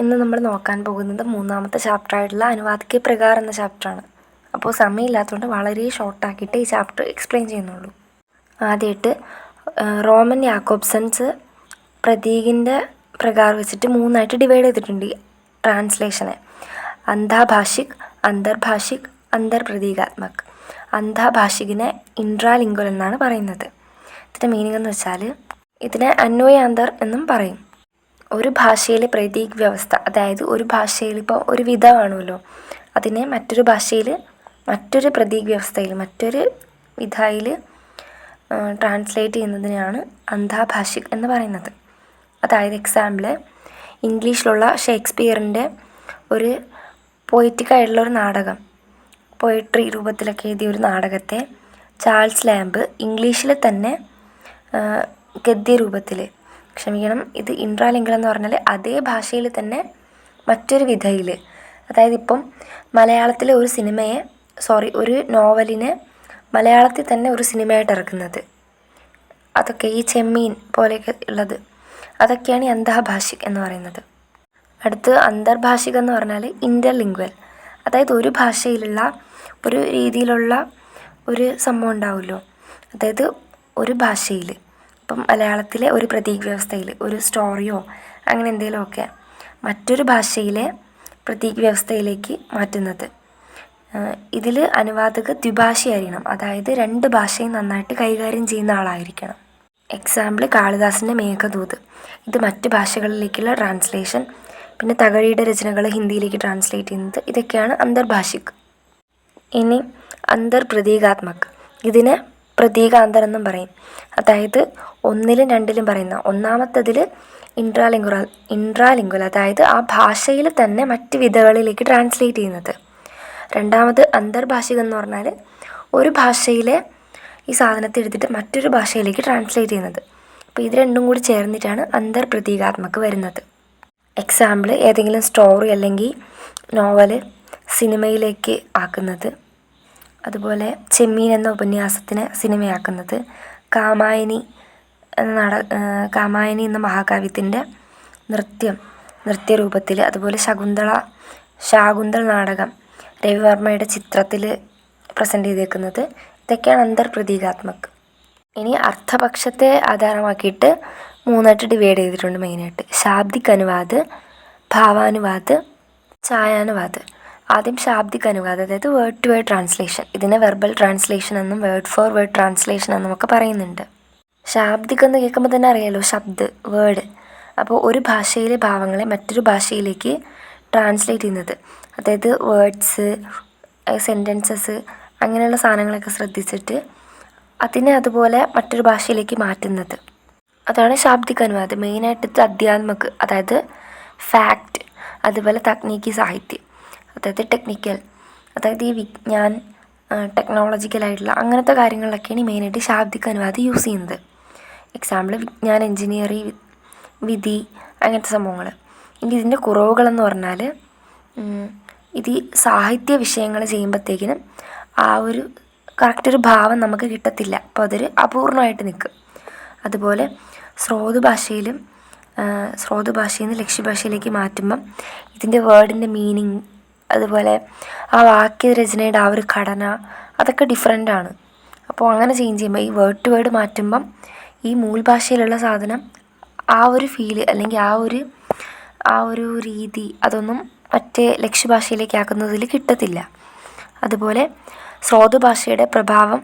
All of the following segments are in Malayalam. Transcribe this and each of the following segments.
ഇന്ന് നമ്മൾ നോക്കാൻ പോകുന്നത് മൂന്നാമത്തെ ചാപ്റ്ററായിട്ടുള്ള അനുവാദിക പ്രകാരം എന്ന ചാപ്റ്ററാണ്. അപ്പോൾ സമയമില്ലാത്തതുകൊണ്ട് വളരെ ഷോർട്ടാക്കിയിട്ട് ഈ ചാപ്റ്റർ എക്സ്പ്ലെയിൻ ചെയ്യുന്നുള്ളൂ. ആദ്യമായിട്ട് റോമൻ യാക്കോബ്സൺസ് പ്രതീകിൻ്റെ പ്രകാരം വെച്ചിട്ട് മൂന്നായിട്ട് ഡിവൈഡ് ചെയ്തിട്ടുണ്ട് ഈ ട്രാൻസ്ലേഷനെ. അന്ധാഭാഷിക്, അന്തർഭാഷിക്, അന്തർപ്രതീകാത്മക്. അന്ധാഭാഷികിനെ ഇൻട്രാലിംഗ്വൽ എന്നാണ് പറയുന്നത്. ഇതിൻ്റെ മീനിങ് എന്ന് വെച്ചാൽ ഇതിനെ അന്വയാന്തർ എന്നും പറയും. ഒരു ഭാഷയിലെ പ്രതീക് വ്യവസ്ഥ, അതായത് ഒരു ഭാഷയിൽ ഇപ്പോൾ ഒരു വിധ കാണുമല്ലോ, അതിനെ മറ്റൊരു ഭാഷയിൽ മറ്റൊരു പ്രതീക് വ്യവസ്ഥയിൽ മറ്റൊരു വിധയിൽ ട്രാൻസ്ലേറ്റ് ചെയ്യുന്നതിനെയാണ് അന്ധാഭാഷിക് എന്ന് പറയുന്നത്. അതായത് എക്സാമ്പിൾ, ഇംഗ്ലീഷിലുള്ള ഷേക്സ്പിയറിൻ്റെ ഒരു പോയറ്റിക്കായിട്ടുള്ളൊരു നാടകം, പോയട്രി രൂപത്തിലൊക്കെ എഴുതിയ ഒരു നാടകത്തെ ചാൾസ് ലാംബ് ഇംഗ്ലീഷിൽ തന്നെ ഗദ്യരൂപത്തിൽ, ഇത് ഇൻട്രാലിംഗ്വൽ എന്ന് പറഞ്ഞാൽ അതേ ഭാഷയിൽ തന്നെ മറ്റൊരു വിധയിൽ, അതായത് ഇപ്പം മലയാളത്തിലെ ഒരു നോവലിനെ മലയാളത്തിൽ തന്നെ ഒരു സിനിമയായിട്ട് ഇറക്കുന്നത്, അതൊക്കെ ഈ ചെമ്മീൻ പോലെയൊക്കെ ഉള്ളത്, അതൊക്കെയാണ് ഈ അന്തർഭാഷിക് എന്ന് പറയുന്നത്. അടുത്ത് അന്തർഭാഷിക് എന്ന് പറഞ്ഞാൽ ഇൻ്റർലിംഗ്വൽ, അതായത് ഒരു ഭാഷയിലുള്ള ഒരു രീതിയിലുള്ള ഒരു സംഭവം ഉണ്ടാവുമല്ലോ, അതായത് ഒരു ഭാഷയിൽ ഇപ്പം മലയാളത്തിലെ ഒരു പ്രതീക് വ്യവസ്ഥയിൽ ഒരു സ്റ്റോറിയോ അങ്ങനെ എന്തെങ്കിലുമൊക്കെ മറ്റൊരു ഭാഷയിലെ പ്രതീക് വ്യവസ്ഥയിലേക്ക് മാറ്റുന്നത്. ഇതിൽ അനുവാദക ദ്വിഭാഷിയായിരിക്കണം, അതായത് രണ്ട് ഭാഷയും നന്നായിട്ട് കൈകാര്യം ചെയ്യുന്ന ആളായിരിക്കണം. എക്സാമ്പിൾ, കാളിദാസിൻ്റെ മേഘദൂത്, ഇത് മറ്റ് ഭാഷകളിലേക്കുള്ള ട്രാൻസ്ലേഷൻ. പിന്നെ തകഴിയുടെ രചനകൾ ഹിന്ദിയിലേക്ക് ട്രാൻസ്ലേറ്റ് ചെയ്യുന്നത്, ഇതൊക്കെയാണ് അന്തർഭാഷിക്. ഇനി അന്തർപ്രതീകാത്മക്, ഇതിനെ പ്രതീകാന്തർ എന്നും പറയും. അതായത് ഒന്നിലും രണ്ടിലും പറയുന്ന, ഒന്നാമത്തതിൽ ഇൻട്രാലിംഗ്വൽ, അതായത് ആ ഭാഷയിൽ തന്നെ മറ്റ് വിധകളിലേക്ക് ട്രാൻസ്ലേറ്റ് ചെയ്യുന്നത്. രണ്ടാമത് അന്തർഭാഷിക് എന്ന് പറഞ്ഞാൽ ഒരു ഭാഷയിലെ ഈ സാധനത്തെ എടുത്തിട്ട് മറ്റൊരു ഭാഷയിലേക്ക് ട്രാൻസ്ലേറ്റ് ചെയ്യുന്നത്. അപ്പോൾ ഇത് രണ്ടും കൂടി ചേർന്നിട്ടാണ് അന്തർപ്രതീകാത്മക് വരുന്നത്. എക്സാമ്പിൾ, ഏതെങ്കിലും സ്റ്റോറി അല്ലെങ്കിൽ നോവല് സിനിമയിലേക്ക് ആക്കുന്നത്, അതുപോലെ ചെമ്മീൻ എന്ന ഉപന്യാസത്തിനെ സിനിമയാക്കുന്നത്, കാമായനി എന്ന മഹാകാവ്യത്തിൻ്റെ നൃത്യരൂപത്തിൽ, അതുപോലെ ശാകുന്തൾ നാടകം രവിവർമ്മയുടെ ചിത്രത്തിൽ പ്രസൻറ്റ് ചെയ്തേക്കുന്നത്, ഇതൊക്കെയാണ് അന്തർപ്രതീകാത്മക്. ഇനി അർത്ഥപക്ഷത്തെ ആധാരമാക്കിയിട്ട് മൂന്നായിട്ട് ഡിവൈഡ് ചെയ്തിട്ടുണ്ട് മെയിനായിട്ട്. ശാബ്ദിക് അനുവാദ്, ഭാവാനുവാദ്, ഛായാനുവാദ്. ആദ്യം ശാബ്ദിക് അനുവാദ്, അതായത് വേർഡ് ടു വേർഡ് ട്രാൻസ്ലേഷൻ. ഇതിനെ വെർബൽ ട്രാൻസ്ലേഷൻ എന്നും വേർഡ് ഫോർ വേർഡ് ട്രാൻസ്ലേഷൻ എന്നും ഒക്കെ പറയുന്നുണ്ട്. ശാബ്ദിക് എന്ന് കേൾക്കുമ്പോൾ തന്നെ അറിയാലോ, ശബ്ദ്, വേർഡ്. അപ്പോൾ ഒരു ഭാഷയിലെ ഭാവങ്ങളെ മറ്റൊരു ഭാഷയിലേക്ക് ട്രാൻസ്ലേറ്റ് ചെയ്യുന്നത്, അതായത് വേർഡ്സ്, സെൻറ്റൻസസ് അങ്ങനെയുള്ള സാധനങ്ങളൊക്കെ ശ്രദ്ധിച്ചിട്ട് അതിനെ അതുപോലെ മറ്റൊരു ഭാഷയിലേക്ക് മാറ്റുന്നത്, അതാണ് ശാബ്ദിക് അനുവാദ്. മെയിനായിട്ട് അധ്യാത്മക്, അതായത് ഫാക്റ്റ്, അതുപോലെ തക്നീക്കി സാഹിത്യം, അതായത് ടെക്നിക്കൽ, അതായത് ഈ വിജ്ഞാൻ ടെക്നോളജിക്കലായിട്ടുള്ള അങ്ങനത്തെ കാര്യങ്ങളിലൊക്കെയാണ് മെയിനായിട്ട് ശാബ്ദിക് അനുവാദ് യൂസ് ചെയ്യുന്നത്. എക്സാമ്പിൾ, വിജ്ഞാൻ, എൻജിനീയറിംഗ്, വിധി, അങ്ങനത്തെ സംഭവങ്ങൾ. ഇനി ഇതിൻ്റെ കുറവുകളെന്ന് പറഞ്ഞാൽ ഇത് സാഹിത്യ വിഷയങ്ങൾ ചെയ്യുമ്പോഴത്തേക്കിനും ആ ഒരു കറക്റ്റൊരു ഭാവം നമുക്ക് കിട്ടത്തില്ല, അപ്പോൾ അതൊരു അപൂർണമായിട്ട് നിൽക്കും. അതുപോലെ സ്രോതഭാഷയിൽ നിന്ന് ലക്ഷ്യഭാഷയിലേക്ക് മാറ്റുമ്പം ഇതിൻ്റെ വേർഡിൻ്റെ മീനിങ്, അതുപോലെ ആ വാക്യരചനയുടെ ആ ഒരു ഘടന, അതൊക്കെ ഡിഫറെൻ്റാണ്. അപ്പോൾ അങ്ങനെ ചേഞ്ച് ചെയ്യുമ്പോൾ ഈ വേർഡ് ടു വേർഡ് മാറ്റുമ്പം ഈ മൂൽഭാഷയിലുള്ള സാധനം ആ ഒരു ഫീല് അല്ലെങ്കിൽ ആ ഒരു രീതി അതൊന്നും മറ്റേ ലക്ഷ്യഭാഷയിലേക്ക് ആക്കുന്നതിൽ കിട്ടത്തില്ല. അതുപോലെ സ്രോതഭാഷയുടെ പ്രഭാവം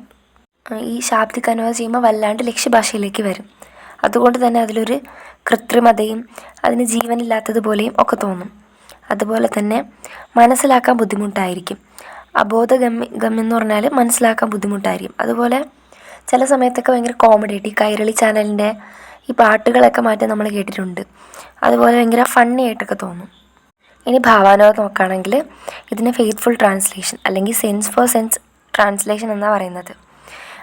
ഈ ശാബ്ദിക് അനുവാദം ചെയ്യുമ്പോൾ വല്ലാണ്ട് ലക്ഷ്യഭാഷയിലേക്ക് വരും. അതുകൊണ്ട് തന്നെ അതിലൊരു കൃത്രിമതയും അതിന് ജീവനില്ലാത്തതുപോലെയും ഒക്കെ തോന്നും. അതുപോലെ തന്നെ മനസ്സിലാക്കാൻ ബുദ്ധിമുട്ടായിരിക്കും. ഗമ്യം എന്ന് പറഞ്ഞാൽ മനസ്സിലാക്കാൻ ബുദ്ധിമുട്ടായിരിക്കും. അതുപോലെ ചില സമയത്തൊക്കെ ഭയങ്കര കോമഡി ആയിട്ട് ഈ കൈരളി ചാനലിൻ്റെ ഈ പാട്ടുകളൊക്കെ മാറ്റി നമ്മൾ കേട്ടിട്ടുണ്ട്, അതുപോലെ ഭയങ്കര ഫണ്ണി ആയിട്ടൊക്കെ തോന്നും. ഇനി ഭാവാനുവാദം നോക്കുകയാണെങ്കിൽ ഇതിനെ ഫെയ്ത്ത്ഫുൾ ട്രാൻസ്ലേഷൻ അല്ലെങ്കിൽ സെൻസ് ഫോർ സെൻസ് ട്രാൻസ്ലേഷൻ എന്നാണ് പറയുന്നത്.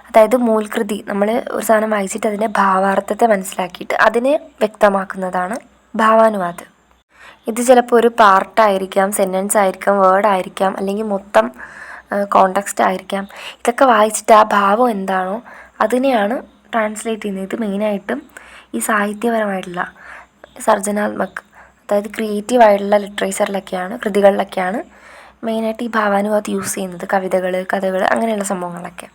അതായത് മൂൽകൃതി, നമ്മൾ ഒരു സാധനം വായിച്ചിട്ട് അതിൻ്റെ ഭാവാർത്ഥത്തെ മനസ്സിലാക്കിയിട്ട് അതിനെ വ്യക്തമാക്കുന്നതാണ് ഭാവാനുവാദം. ഇത് ചിലപ്പോൾ ഒരു പാർട്ടായിരിക്കാം, സെൻറ്റൻസ് ആയിരിക്കാം, വേർഡ് ആയിരിക്കാം, അല്ലെങ്കിൽ മൊത്തം കോണ്ടെക്സ്റ്റ് ആയിരിക്കാം. ഇതൊക്കെ വായിച്ചിട്ട് ആ ഭാവം എന്താണോ അതിനെയാണ് ട്രാൻസ്ലേറ്റ് ചെയ്യുന്നത്. ഇത് മെയിനായിട്ടും ഈ സാഹിത്യപരമായിട്ടുള്ള സർജനാത്മക്, അതായത് ക്രിയേറ്റീവായിട്ടുള്ള ലിറ്ററേച്ചറിലൊക്കെയാണ്, കൃതികളിലൊക്കെയാണ് മെയിനായിട്ട് ഈ ഭാവാനുവാദം യൂസ് ചെയ്യുന്നത്. കവിതകൾ, കഥകൾ, അങ്ങനെയുള്ള സംഭവങ്ങളൊക്കെ.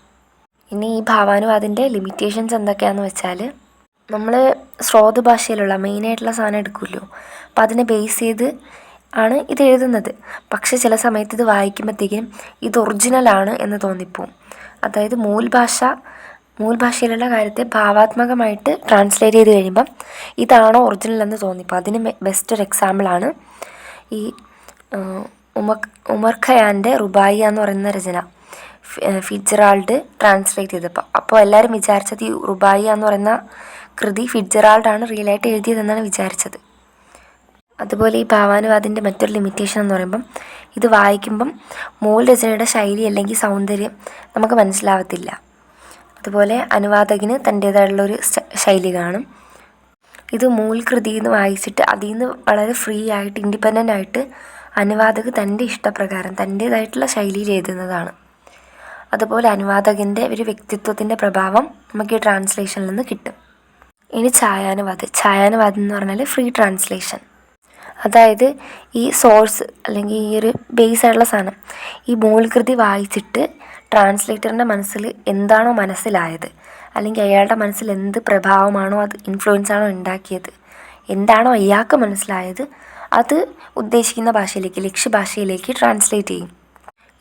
ഇനി ഈ ഭാവാനുവാദിൻ്റെ ലിമിറ്റേഷൻസ് എന്തൊക്കെയാണെന്ന് വെച്ചാൽ, നമ്മൾ സ്രോത ഭാഷയിലുള്ള മെയിനായിട്ടുള്ള സാധനം എടുക്കുമല്ലോ, അപ്പോൾ അതിനെ ബേസ് ചെയ്ത് ആണ് ഇത് എഴുതുന്നത്. പക്ഷെ ചില സമയത്ത് ഇത് വായിക്കുമ്പോഴത്തേക്കും ഇത് ഒറിജിനലാണ് എന്ന് തോന്നിപ്പോവും. അതായത് മൂൽഭാഷയിലുള്ള കാര്യത്തെ ഭാവാത്മകമായിട്ട് ട്രാൻസ്ലേറ്റ് ചെയ്ത് കഴിയുമ്പം ഇതാണോ ഒറിജിനൽ എന്ന് തോന്നിപ്പോൾ. അതിന് ബെസ്റ്റ് ഒരു എക്സാമ്പിളാണ് ഈ ഉമർ ഖയാൻ്റെ റുബായിയ എന്ന് പറയുന്ന രചന ഫിറ്റ്ജെറാൾഡ് ട്രാൻസ്ലേറ്റ് ചെയ്തപ്പോൾ. അപ്പോൾ എല്ലാവരും വിചാരിച്ചത് ഈ റുബായിയ എന്ന് പറയുന്ന കൃതി ഫിറ്റ്ജെറാൾഡാണ് റിയലായിട്ട് എഴുതിയതെന്നാണ് വിചാരിച്ചത്. അതുപോലെ ഈ ഭാവാനുവാദിൻ്റെ മറ്റൊരു ലിമിറ്റേഷൻ എന്ന് പറയുമ്പം ഇത് വായിക്കുമ്പം മൂൽ രചനയുടെ ശൈലി അല്ലെങ്കിൽ സൗന്ദര്യം നമുക്ക് മനസ്സിലാവത്തില്ല. അതുപോലെ അനുവാദകന് തൻ്റേതായിട്ടുള്ളൊരു ശൈലി കാണും. ഇത് മൂൽ കൃതിയിൽ നിന്ന് വായിച്ചിട്ട് അതിൽ നിന്ന് വളരെ ഫ്രീ ആയിട്ട് ഇൻഡിപെൻഡൻ്റ് ആയിട്ട് അനുവാദക് തൻ്റെ ഇഷ്ടപ്രകാരം തൻ്റേതായിട്ടുള്ള ശൈലിയിൽ എഴുതുന്നതാണ്. അതുപോലെ അനുവാദകൻ്റെ ഒരു വ്യക്തിത്വത്തിൻ്റെ പ്രഭാവം നമുക്ക് ഈ ട്രാൻസ്ലേഷനിൽ നിന്ന് കിട്ടും. ഇനി ഛായാനുവാദം എന്ന് പറഞ്ഞാൽ ഫ്രീ ട്രാൻസ്ലേഷൻ. അതായത് ഈ സോഴ്സ് അല്ലെങ്കിൽ ഈ ഒരു ബേസ് ആയിട്ടുള്ള സാധനം ഈ മൂലകൃതി വായിച്ചിട്ട് ട്രാൻസ്ലേറ്ററിൻ്റെ മനസ്സിൽ എന്താണോ മനസ്സിലായത്, അല്ലെങ്കിൽ അയാളുടെ മനസ്സിൽ എന്ത് പ്രഭാവമാണോ അത് ഇൻഫ്ലുവൻസാണോ ഉണ്ടാക്കിയത്, എന്താണോ അയാൾക്ക് മനസ്സിലായത് അത് ഉദ്ദേശിക്കുന്ന ഭാഷയിലേക്ക്, ലക്ഷ്യഭാഷയിലേക്ക് ട്രാൻസ്ലേറ്റ് ചെയ്യും.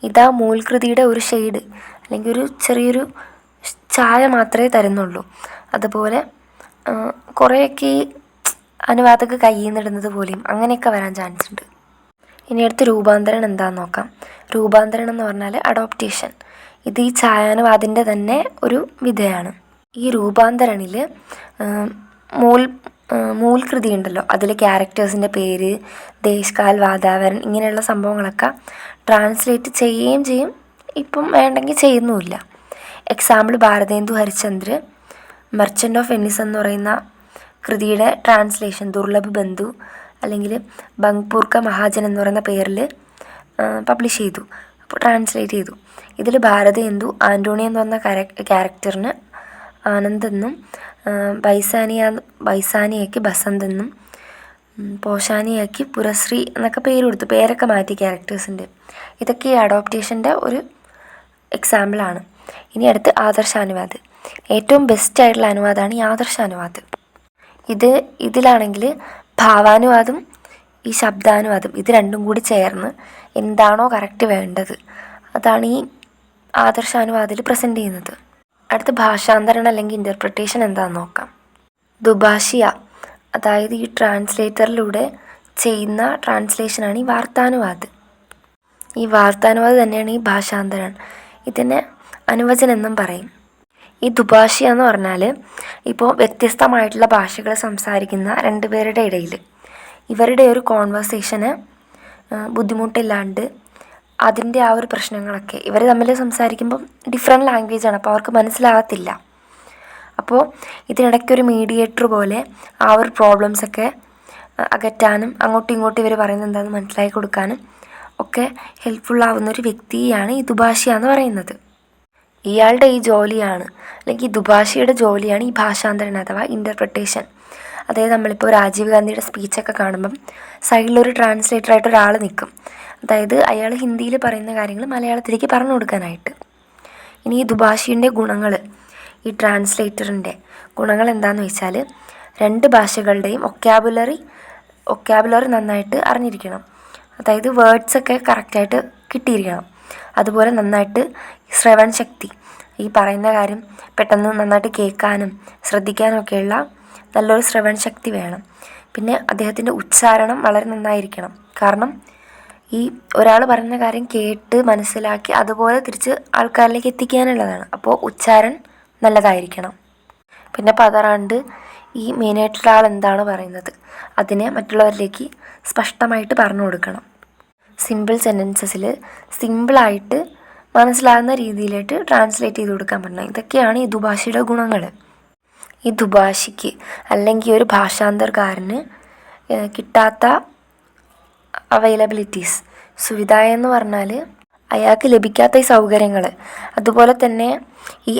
ഇതാ മൂൽകൃതിയുടെ ഒരു ഷെയ്ഡ് അല്ലെങ്കിൽ ഒരു ചെറിയൊരു ഛായ മാത്രമേ തരുന്നുള്ളൂ. അതുപോലെ കുറേയൊക്കെ ഈ അനുവാദക കയ്യിൽ നിന്നിടുന്നത് പോലെയും അങ്ങനെയൊക്കെ വരാൻ ചാൻസ് ഉണ്ട്. ഇനി അടുത്ത് രൂപാന്തരണം എന്താണെന്ന് നോക്കാം. രൂപാന്തരണം എന്ന് പറഞ്ഞാൽ അഡോപ്റ്റേഷൻ. ഇത് ഈ ഛായാനുവാദിൻ്റെ തന്നെ ഒരു വിധയാണ്. ഈ രൂപാന്തരണിൽ മൂൽകൃതി ഉണ്ടല്ലോ, അതിൽ ക്യാരക്ടേഴ്സിൻ്റെ പേര്, ദേശകാൽ, വാതാവരൺ ഇങ്ങനെയുള്ള സംഭവങ്ങളൊക്കെ ട്രാൻസ്ലേറ്റ് ചെയ്യുകയും ചെയ്യും, ഇപ്പം വേണ്ടെങ്കിൽ ചെയ്യുന്നുമില്ല. Example Bharatendu Harishchandra merchant of Venice എന്ന് പറയുന്ന കൃതിയുടെ ട്രാൻസ്ലേഷൻ ദുർലഭ് ബന്ധു അല്ലെങ്കിൽ ബങ്പൂർക്ക മഹാജൻ എന്ന് പറയുന്ന പേരിൽ പബ്ലിഷ് ചെയ്തു, അപ്പോൾ ട്രാൻസ്ലേറ്റ് ചെയ്തു. ഇതിൽ ഭാരതേന്ദു ആൻ്റോണി എന്ന് പറഞ്ഞ ക്യാരക്ടറിന് ആനന്ദ് എന്നും ബൈസാനിയയ്ക്ക് ബസന്ത് എന്നും പോഷാനിയയ്ക്ക് പുരശ്രീ എന്നൊക്കെ പേര് കൊടുത്തു, പേരൊക്കെ മാറ്റി ക്യാരക്ടേഴ്സിൻ്റെ. ഇതൊക്കെ ഈ അഡോപ്റ്റേഷൻ്റെ ഒരു എക്സാമ്പിളാണ്. ഇനി അടുത്ത് ആദർശാനുവാദ്. ഏറ്റവും ബെസ്റ്റായിട്ടുള്ള അനുവാദമാണ് ഈ ആദർശാനുവാദ്. ഇതിലാണെങ്കിൽ ഭാവാനുവാദം ഈ ശബ്ദാനുവാദം ഇത് രണ്ടും കൂടി ചേർന്ന് എന്താണോ കറക്റ്റ് വേണ്ടത് അതാണ് ഈ ആദർശാനുവാദിൽ പ്രസൻറ്റ് ചെയ്യുന്നത്. അടുത്ത് ഭാഷാന്തരണം അല്ലെങ്കിൽ ഇൻ്റർപ്രിട്ടേഷൻ എന്താണെന്ന് നോക്കാം. ദുഭാഷിയ, അതായത് ഈ ട്രാൻസ്ലേറ്ററിലൂടെ ചെയ്യുന്ന ട്രാൻസ്ലേഷനാണ് ഈ വാർത്താനുവാദ്. ഈ വാർത്താനുവാദ് തന്നെയാണ് ഈ ഭാഷാന്തരണം. ഇതിനെ അനുവചനം എന്നും പറയും. ഈ ദുഭാഷിയ എന്ന് പറഞ്ഞാൽ ഇപ്പോൾ വ്യത്യസ്തമായിട്ടുള്ള ഭാഷകൾ സംസാരിക്കുന്ന രണ്ട് പേരുടെ ഇടയിൽ ഇവരുടെ ഒരു കോൺവെർസേഷന് ബുദ്ധിമുട്ടില്ലാണ്ട് അതിൻ്റെ ആ ഒരു പ്രശ്നങ്ങളൊക്കെ ഇവർ തമ്മിൽ സംസാരിക്കുമ്പം ഡിഫറെൻറ്റ് ലാംഗ്വേജാണ്, അപ്പോൾ അവർക്ക് മനസ്സിലാകത്തില്ല. അപ്പോൾ ഇതിനിടയ്ക്കൊരു മീഡിയേറ്റർ പോലെ ആ ഒരു പ്രോബ്ലംസൊക്കെ അകറ്റാനും അങ്ങോട്ടും ഇങ്ങോട്ടും ഇവർ പറയുന്നത് എന്താണെന്ന് മനസ്സിലാക്കി കൊടുക്കാനും ഒക്കെ ഹെൽപ്ഫുള്ളാവുന്നൊരു വ്യക്തിയാണ് ഈ ദുഭാഷിയ എന്ന് പറയുന്നത്. ഇയാളുടെ ഈ ജോലിയാണ് അല്ലെങ്കിൽ ഈ ദുഭാഷിയുടെ ജോലിയാണ് ഈ ഭാഷാന്തരണം അഥവാ ഇൻ്റർപ്രിട്ടേഷൻ. അതായത് നമ്മളിപ്പോൾ രാജീവ് ഗാന്ധിയുടെ സ്പീച്ചൊക്കെ കാണുമ്പം സൈഡിലൊരു ട്രാൻസ്ലേറ്ററായിട്ട് ഒരാൾ നിൽക്കും. അതായത് അയാൾ ഹിന്ദിയിൽ പറയുന്ന കാര്യങ്ങൾ മലയാളത്തിലേക്ക് പറഞ്ഞു കൊടുക്കാനായിട്ട്. ഇനി ഈ ദുഭാഷിയുടെ ഗുണങ്ങൾ, ഈ ട്രാൻസ്ലേറ്ററിൻ്റെ ഗുണങ്ങൾ എന്താണെന്ന് വെച്ചാൽ രണ്ട് ഭാഷകളുടെയും ഒക്കാബുലറി നന്നായിട്ട് അറിഞ്ഞിരിക്കണം. അതായത് വേർഡ്സൊക്കെ കറക്റ്റായിട്ട് കിട്ടിയിരിക്കണം. അതുപോലെ നന്നായിട്ട് ശ്രവണ ശക്തി, ഈ പറയുന്ന കാര്യം പെട്ടെന്ന് നന്നായിട്ട് കേൾക്കാനും ശ്രദ്ധിക്കാനും ഒക്കെയുള്ള നല്ലൊരു ശ്രവണ ശക്തി വേണം. പിന്നെ അദ്ദേഹത്തിൻ്റെ ഉച്ചാരണം വളരെ നന്നായിരിക്കണം. കാരണം ഈ ഒരാൾ പറയുന്ന കാര്യം കേട്ട് മനസ്സിലാക്കി അതുപോലെ തിരിച്ച് ആൾക്കാരിലേക്ക് എത്തിക്കാനുള്ളതാണ്. അപ്പോൾ ഉച്ചാരണം നല്ലതായിരിക്കണം. പിന്നെ പതറാണ്ട് ഈ മെയിനായിട്ടുള്ള ആൾ എന്താണ് പറയുന്നത് അതിനെ മറ്റുള്ളവരിലേക്ക് സ്പഷ്ടമായിട്ട് പറഞ്ഞു കൊടുക്കണം. സിമ്പിൾ സെൻറ്റൻസസിൽ സിമ്പിളായിട്ട് മനസ്സിലാകുന്ന രീതിയിലായിട്ട് ട്രാൻസ്ലേറ്റ് ചെയ്ത് കൊടുക്കാൻ പറ്റണം. ഇതൊക്കെയാണ് ഈ ദുഭാഷിയുടെ ഗുണങ്ങൾ. ഈ ദുഭാഷിക്ക് അല്ലെങ്കിൽ ഒരു ഭാഷാന്തരക്കാരന് കിട്ടാത്ത അവൈലബിലിറ്റീസ്, സുവിധ എന്ന് പറഞ്ഞാൽ അയാൾക്ക് ലഭിക്കാത്ത ഈ സൗകര്യങ്ങൾ, അതുപോലെ തന്നെ ഈ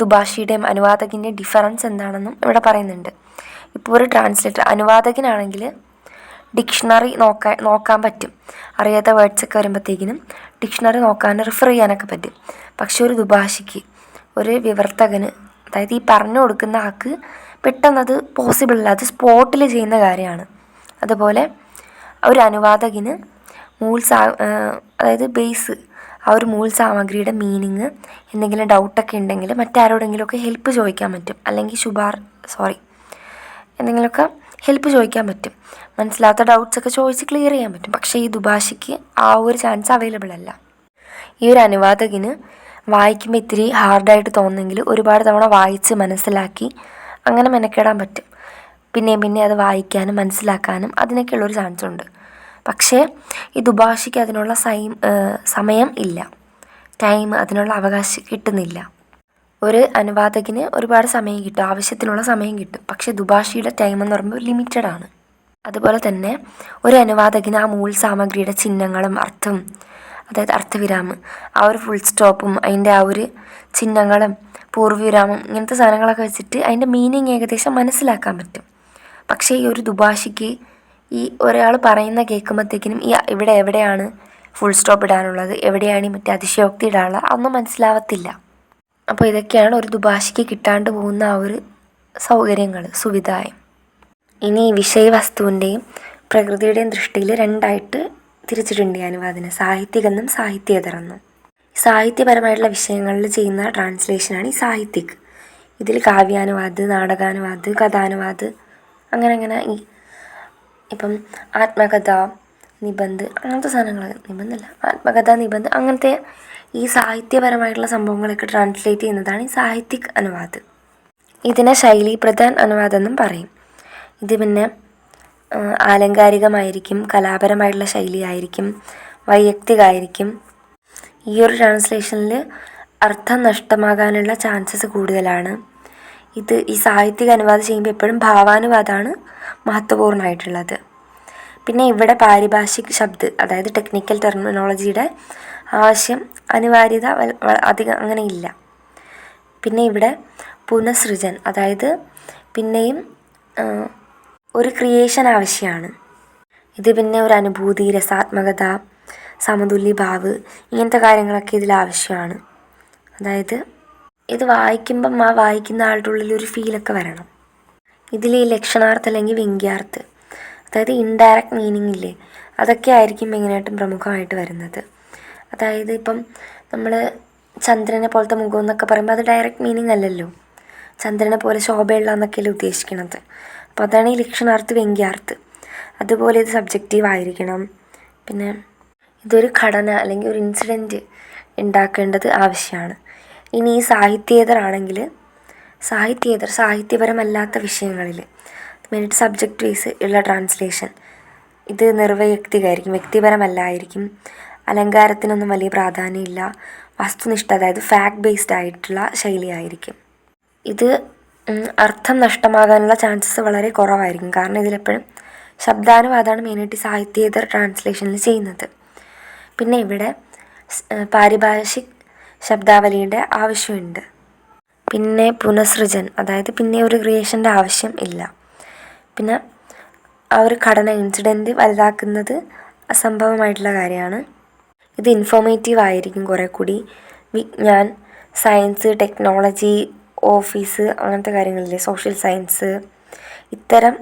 ദുഭാഷിയുടെയും അനുവാദകൻ്റെയും ഡിഫറൻസ് എന്താണെന്നും ഇവിടെ പറയുന്നുണ്ട്. ഇപ്പോൾ ഒരു ട്രാൻസ്ലേറ്റർ അനുവാദകനാണെങ്കിൽ ഡിക്ഷണറി നോക്കാൻ പറ്റും. അറിയാത്ത വേർഡ്സൊക്കെ വരുമ്പോഴത്തേക്കിനും ഡിക്ഷണറി നോക്കാൻ റിഫർ ചെയ്യാനൊക്കെ പറ്റും. പക്ഷെ ഒരു ദുഭാഷിക്ക്, ഒരു വിവർത്തകന്, അതായത് ഈ പറഞ്ഞു കൊടുക്കുന്ന ആൾക്ക് പെട്ടെന്നത് പോസിബിൾ അല്ല, അത് സ്പോട്ടിൽ ചെയ്യുന്ന കാര്യമാണ്. അതുപോലെ ഒരു അനുവാദകന് അതായത് ബേസ്, ആ ഒരു മൂൽ സാമഗ്രിയുടെ മീനിങ് എന്തെങ്കിലും ഡൗട്ടൊക്കെ ഉണ്ടെങ്കിൽ മറ്റാരോടെങ്കിലുമൊക്കെ ഹെൽപ്പ് ചോദിക്കാൻ പറ്റും, അല്ലെങ്കിൽ എന്തെങ്കിലുമൊക്കെ ഹെൽപ്പ് ചോദിക്കാൻ പറ്റും. മനസ്സിലാത്ത ഡൗട്ട്സൊക്കെ ചോദിച്ച് ക്ലിയർ ചെയ്യാൻ പറ്റും. പക്ഷേ ഈ ദുഭാഷിക്ക് ആ ഒരു ചാൻസ് അവൈലബിൾ അല്ല. ഈ ഒരു അനുവാദകന് വായിക്കുമ്പോൾ ഇത്തിരി ഹാർഡായിട്ട് തോന്നുമെങ്കിൽ ഒരുപാട് തവണ വായിച്ച് മനസ്സിലാക്കി അങ്ങനെ മെനക്കെടാൻ പറ്റും. പിന്നെയും പിന്നെ അത് വായിക്കാനും മനസ്സിലാക്കാനും അതിനൊക്കെയുള്ളൊരു ചാൻസ് ഉണ്ട്. പക്ഷേ ഈ ദുഭാഷിക്ക് അതിനുള്ള സമയം ഇല്ല, ടൈം, അതിനുള്ള അവകാശം കിട്ടുന്നില്ല. ഒരു അനുവാദകന് ഒരുപാട് സമയം കിട്ടും, ആവശ്യത്തിനുള്ള സമയം കിട്ടും. പക്ഷേ ദുഭാഷിയുടെ ടൈം എന്ന് പറയുമ്പോൾ ലിമിറ്റഡ് ആണ്. അതുപോലെ തന്നെ ഒരു അനുവാദകന് ആ മൂൽ സാമഗ്രിയുടെ ചിഹ്നങ്ങളും അർത്ഥവും, അതായത് അർത്ഥവിരാമം, ആ ഒരു ഫുൾ സ്റ്റോപ്പും അതിൻ്റെ ആ ഒരു ചിഹ്നങ്ങളും പൂർവ്വവിരാമം, ഇങ്ങനത്തെ സാധനങ്ങളൊക്കെ വെച്ചിട്ട് അതിൻ്റെ മീനിങ് ഏകദേശം മനസ്സിലാക്കാൻ പറ്റും. പക്ഷേ ഈ ഒരു ദുഭാഷിക്ക് ഈ ഒരാൾ പറയുന്ന കേൾക്കുമ്പോഴത്തേക്കിനും ഇവിടെ എവിടെയാണ് ഫുൾ സ്റ്റോപ്പ് ഇടാനുള്ളത്, എവിടെയാണ് ഈ മറ്റേ അതിശയോക്തി ഇടാനുള്ളത്, അതൊന്നും മനസ്സിലാവത്തില്ല. അപ്പോൾ ഇതൊക്കെയാണ് ഒരു ദുഭാഷിക്ക് കിട്ടാണ്ട് പോകുന്ന ആ ഒരു സൗകര്യങ്ങൾ, സുവിധായം. ഇനി ഈ വിഷയവസ്തുവിൻ്റെയും പ്രകൃതിയുടെയും ദൃഷ്ടിയിൽ രണ്ടായിട്ട് തിരിച്ചിട്ടുണ്ട് ഈ അനുവാദനം, സാഹിത്യകെന്നും സാഹിത്യേതരെന്നും. സാഹിത്യപരമായിട്ടുള്ള വിഷയങ്ങളിൽ ചെയ്യുന്ന ട്രാൻസ്ലേഷനാണ് ഈ സാഹിത്യക്. ഇതിൽ കാവ്യാനുവാദ്, നാടകാനുവാദ്, കഥാനുവാദ്, അങ്ങനെ ഈ ഇപ്പം ആത്മകഥ, നിബന്ധ്, അങ്ങനത്തെ സാധനങ്ങൾ, നിബന്ധല്ല, ആത്മകഥ, നിബന്ധ്, അങ്ങനത്തെ ഈ സാഹിത്യപരമായിട്ടുള്ള സംഭവങ്ങളൊക്കെ ട്രാൻസ്ലേറ്റ് ചെയ്യുന്നതാണ് ഈ സാഹിത്യക് അനുവാദ്. ഇതിനെ ശൈലീപ്രധാൻ അനുവാദം എന്നും പറയും. ഇത് പിന്നെ ആലങ്കാരികമായിരിക്കും, കലാപരമായിട്ടുള്ള ശൈലിയായിരിക്കും, വൈയക്തികമായിരിക്കും. ഈ ഒരു ട്രാൻസ്ലേഷനിൽ അർത്ഥം നഷ്ടമാകാനുള്ള ചാൻസസ് കൂടുതലാണ്. ഈ സാഹിത്യക അനുവാദം ചെയ്യുമ്പോൾ എപ്പോഴും ഭാവാനുവാദമാണ് മഹത്വപൂർണ്ണമായിട്ടുള്ളത്. പിന്നെ ഇവിടെ പാരിഭാഷിക് ശബ്ദ്, അതായത് ടെക്നിക്കൽ ടെർമിനോളജിയുടെ ആവശ്യം, അനിവാര്യത അധികം അങ്ങനെ ഇല്ല. പിന്നെ ഇവിടെ പുനഃസൃജൻ, അതായത് പിന്നെയും ഒരു ക്രിയേഷൻ ആവശ്യമാണ്. ഇത് പിന്നെ ഒരു അനുഭൂതി, രസാത്മകത, സമതുല്യഭാവ്, ഇങ്ങനത്തെ കാര്യങ്ങളൊക്കെ ഇതിൽ ആവശ്യമാണ്. അതായത് ഇത് വായിക്കുമ്പം ആ വായിക്കുന്ന ആളുടെ ഉള്ളിൽ ഒരു ഫീലൊക്കെ വരണം. ഇതിൽ ഈ ലക്ഷണാർത്ഥം അല്ലെങ്കിൽ വ്യംഗ്യാർത്ഥം, അതായത് ഇൻഡയറക്റ്റ് മീനിങ് ഇല്ലേ, അതൊക്കെ ആയിരിക്കും മെയിനായിട്ടും പ്രമുഖമായിട്ട് വരുന്നത്. അതായത് ഇപ്പം നമ്മൾ ചന്ദ്രനെ പോലത്തെ മുഖം എന്നൊക്കെ പറയുമ്പോൾ അത് ഡയറക്റ്റ് മീനിങ് അല്ലല്ലോ, ചന്ദ്രനെ പോലെ ശോഭയുള്ള എന്നൊക്കെയല്ലേ ഉദ്ദേശിക്കണത്. അപ്പോൾ അതാണ് ഈ ലക്ഷണാർത്ഥ വ്യംഗ്യാർത്ഥം. അതുപോലെ ഇത് സബ്ജക്റ്റീവ് ആയിരിക്കണം. പിന്നെ ഇതൊരു ഘടന അല്ലെങ്കിൽ ഒരു ഇൻസിഡൻറ്റ് ഉണ്ടാക്കേണ്ടത് ആവശ്യമാണ്. ഇനി ഈ സാഹിത്യേതരാണെങ്കിൽ സാഹിത്യപരമല്ലാത്ത വിഷയങ്ങളിൽ മെയിനായിട്ട് സബ്ജക്റ്റ് വൈസ് ഉള്ള ട്രാൻസ്ലേഷൻ, ഇത് നിർവ്വക്തികമായിരിക്കും, വ്യക്തിപരമല്ലായിരിക്കും, അലങ്കാരത്തിനൊന്നും വലിയ പ്രാധാന്യമില്ല, വസ്തുനിഷ്ഠ, അതായത് ഫാക്ട് ബേസ്ഡ് ആയിട്ടുള്ള ശൈലിയായിരിക്കും. ഇത് അർത്ഥം നഷ്ടമാകാനുള്ള ചാൻസസ് വളരെ കുറവായിരിക്കും. കാരണം ഇതിലെപ്പോഴും ശബ്ദാനുവാദമാണ് മെയിനായിട്ട് സാഹിത്യേതര ട്രാൻസ്ലേഷനിൽ ചെയ്യുന്നത്. പിന്നെ ഇവിടെ പാരിഭാഷിക് ശബ്ദാവലിയുടെ ആവശ്യമുണ്ട്. പിന്നെ പുനഃസൃജൻ, അതായത് പിന്നെ ഒരു ക്രിയേഷൻ്റെ ആവശ്യം ഇല്ല. പിന്നെ ആ ഒരു ഘടന, ഇൻസിഡൻറ്റ് വലുതാക്കുന്നത് അസംഭവമായിട്ടുള്ള കാര്യമാണ്. ഇത് ഇൻഫോർമേറ്റീവ് ആയിരിക്കും കുറേ കൂടി. വിജ്ഞാൻ, സയൻസ്, ടെക്നോളജി, ഓഫീസ്, അങ്ങനത്തെ കാര്യങ്ങളില്ലേ, സോഷ്യൽ സയൻസ്, ഇത്തരം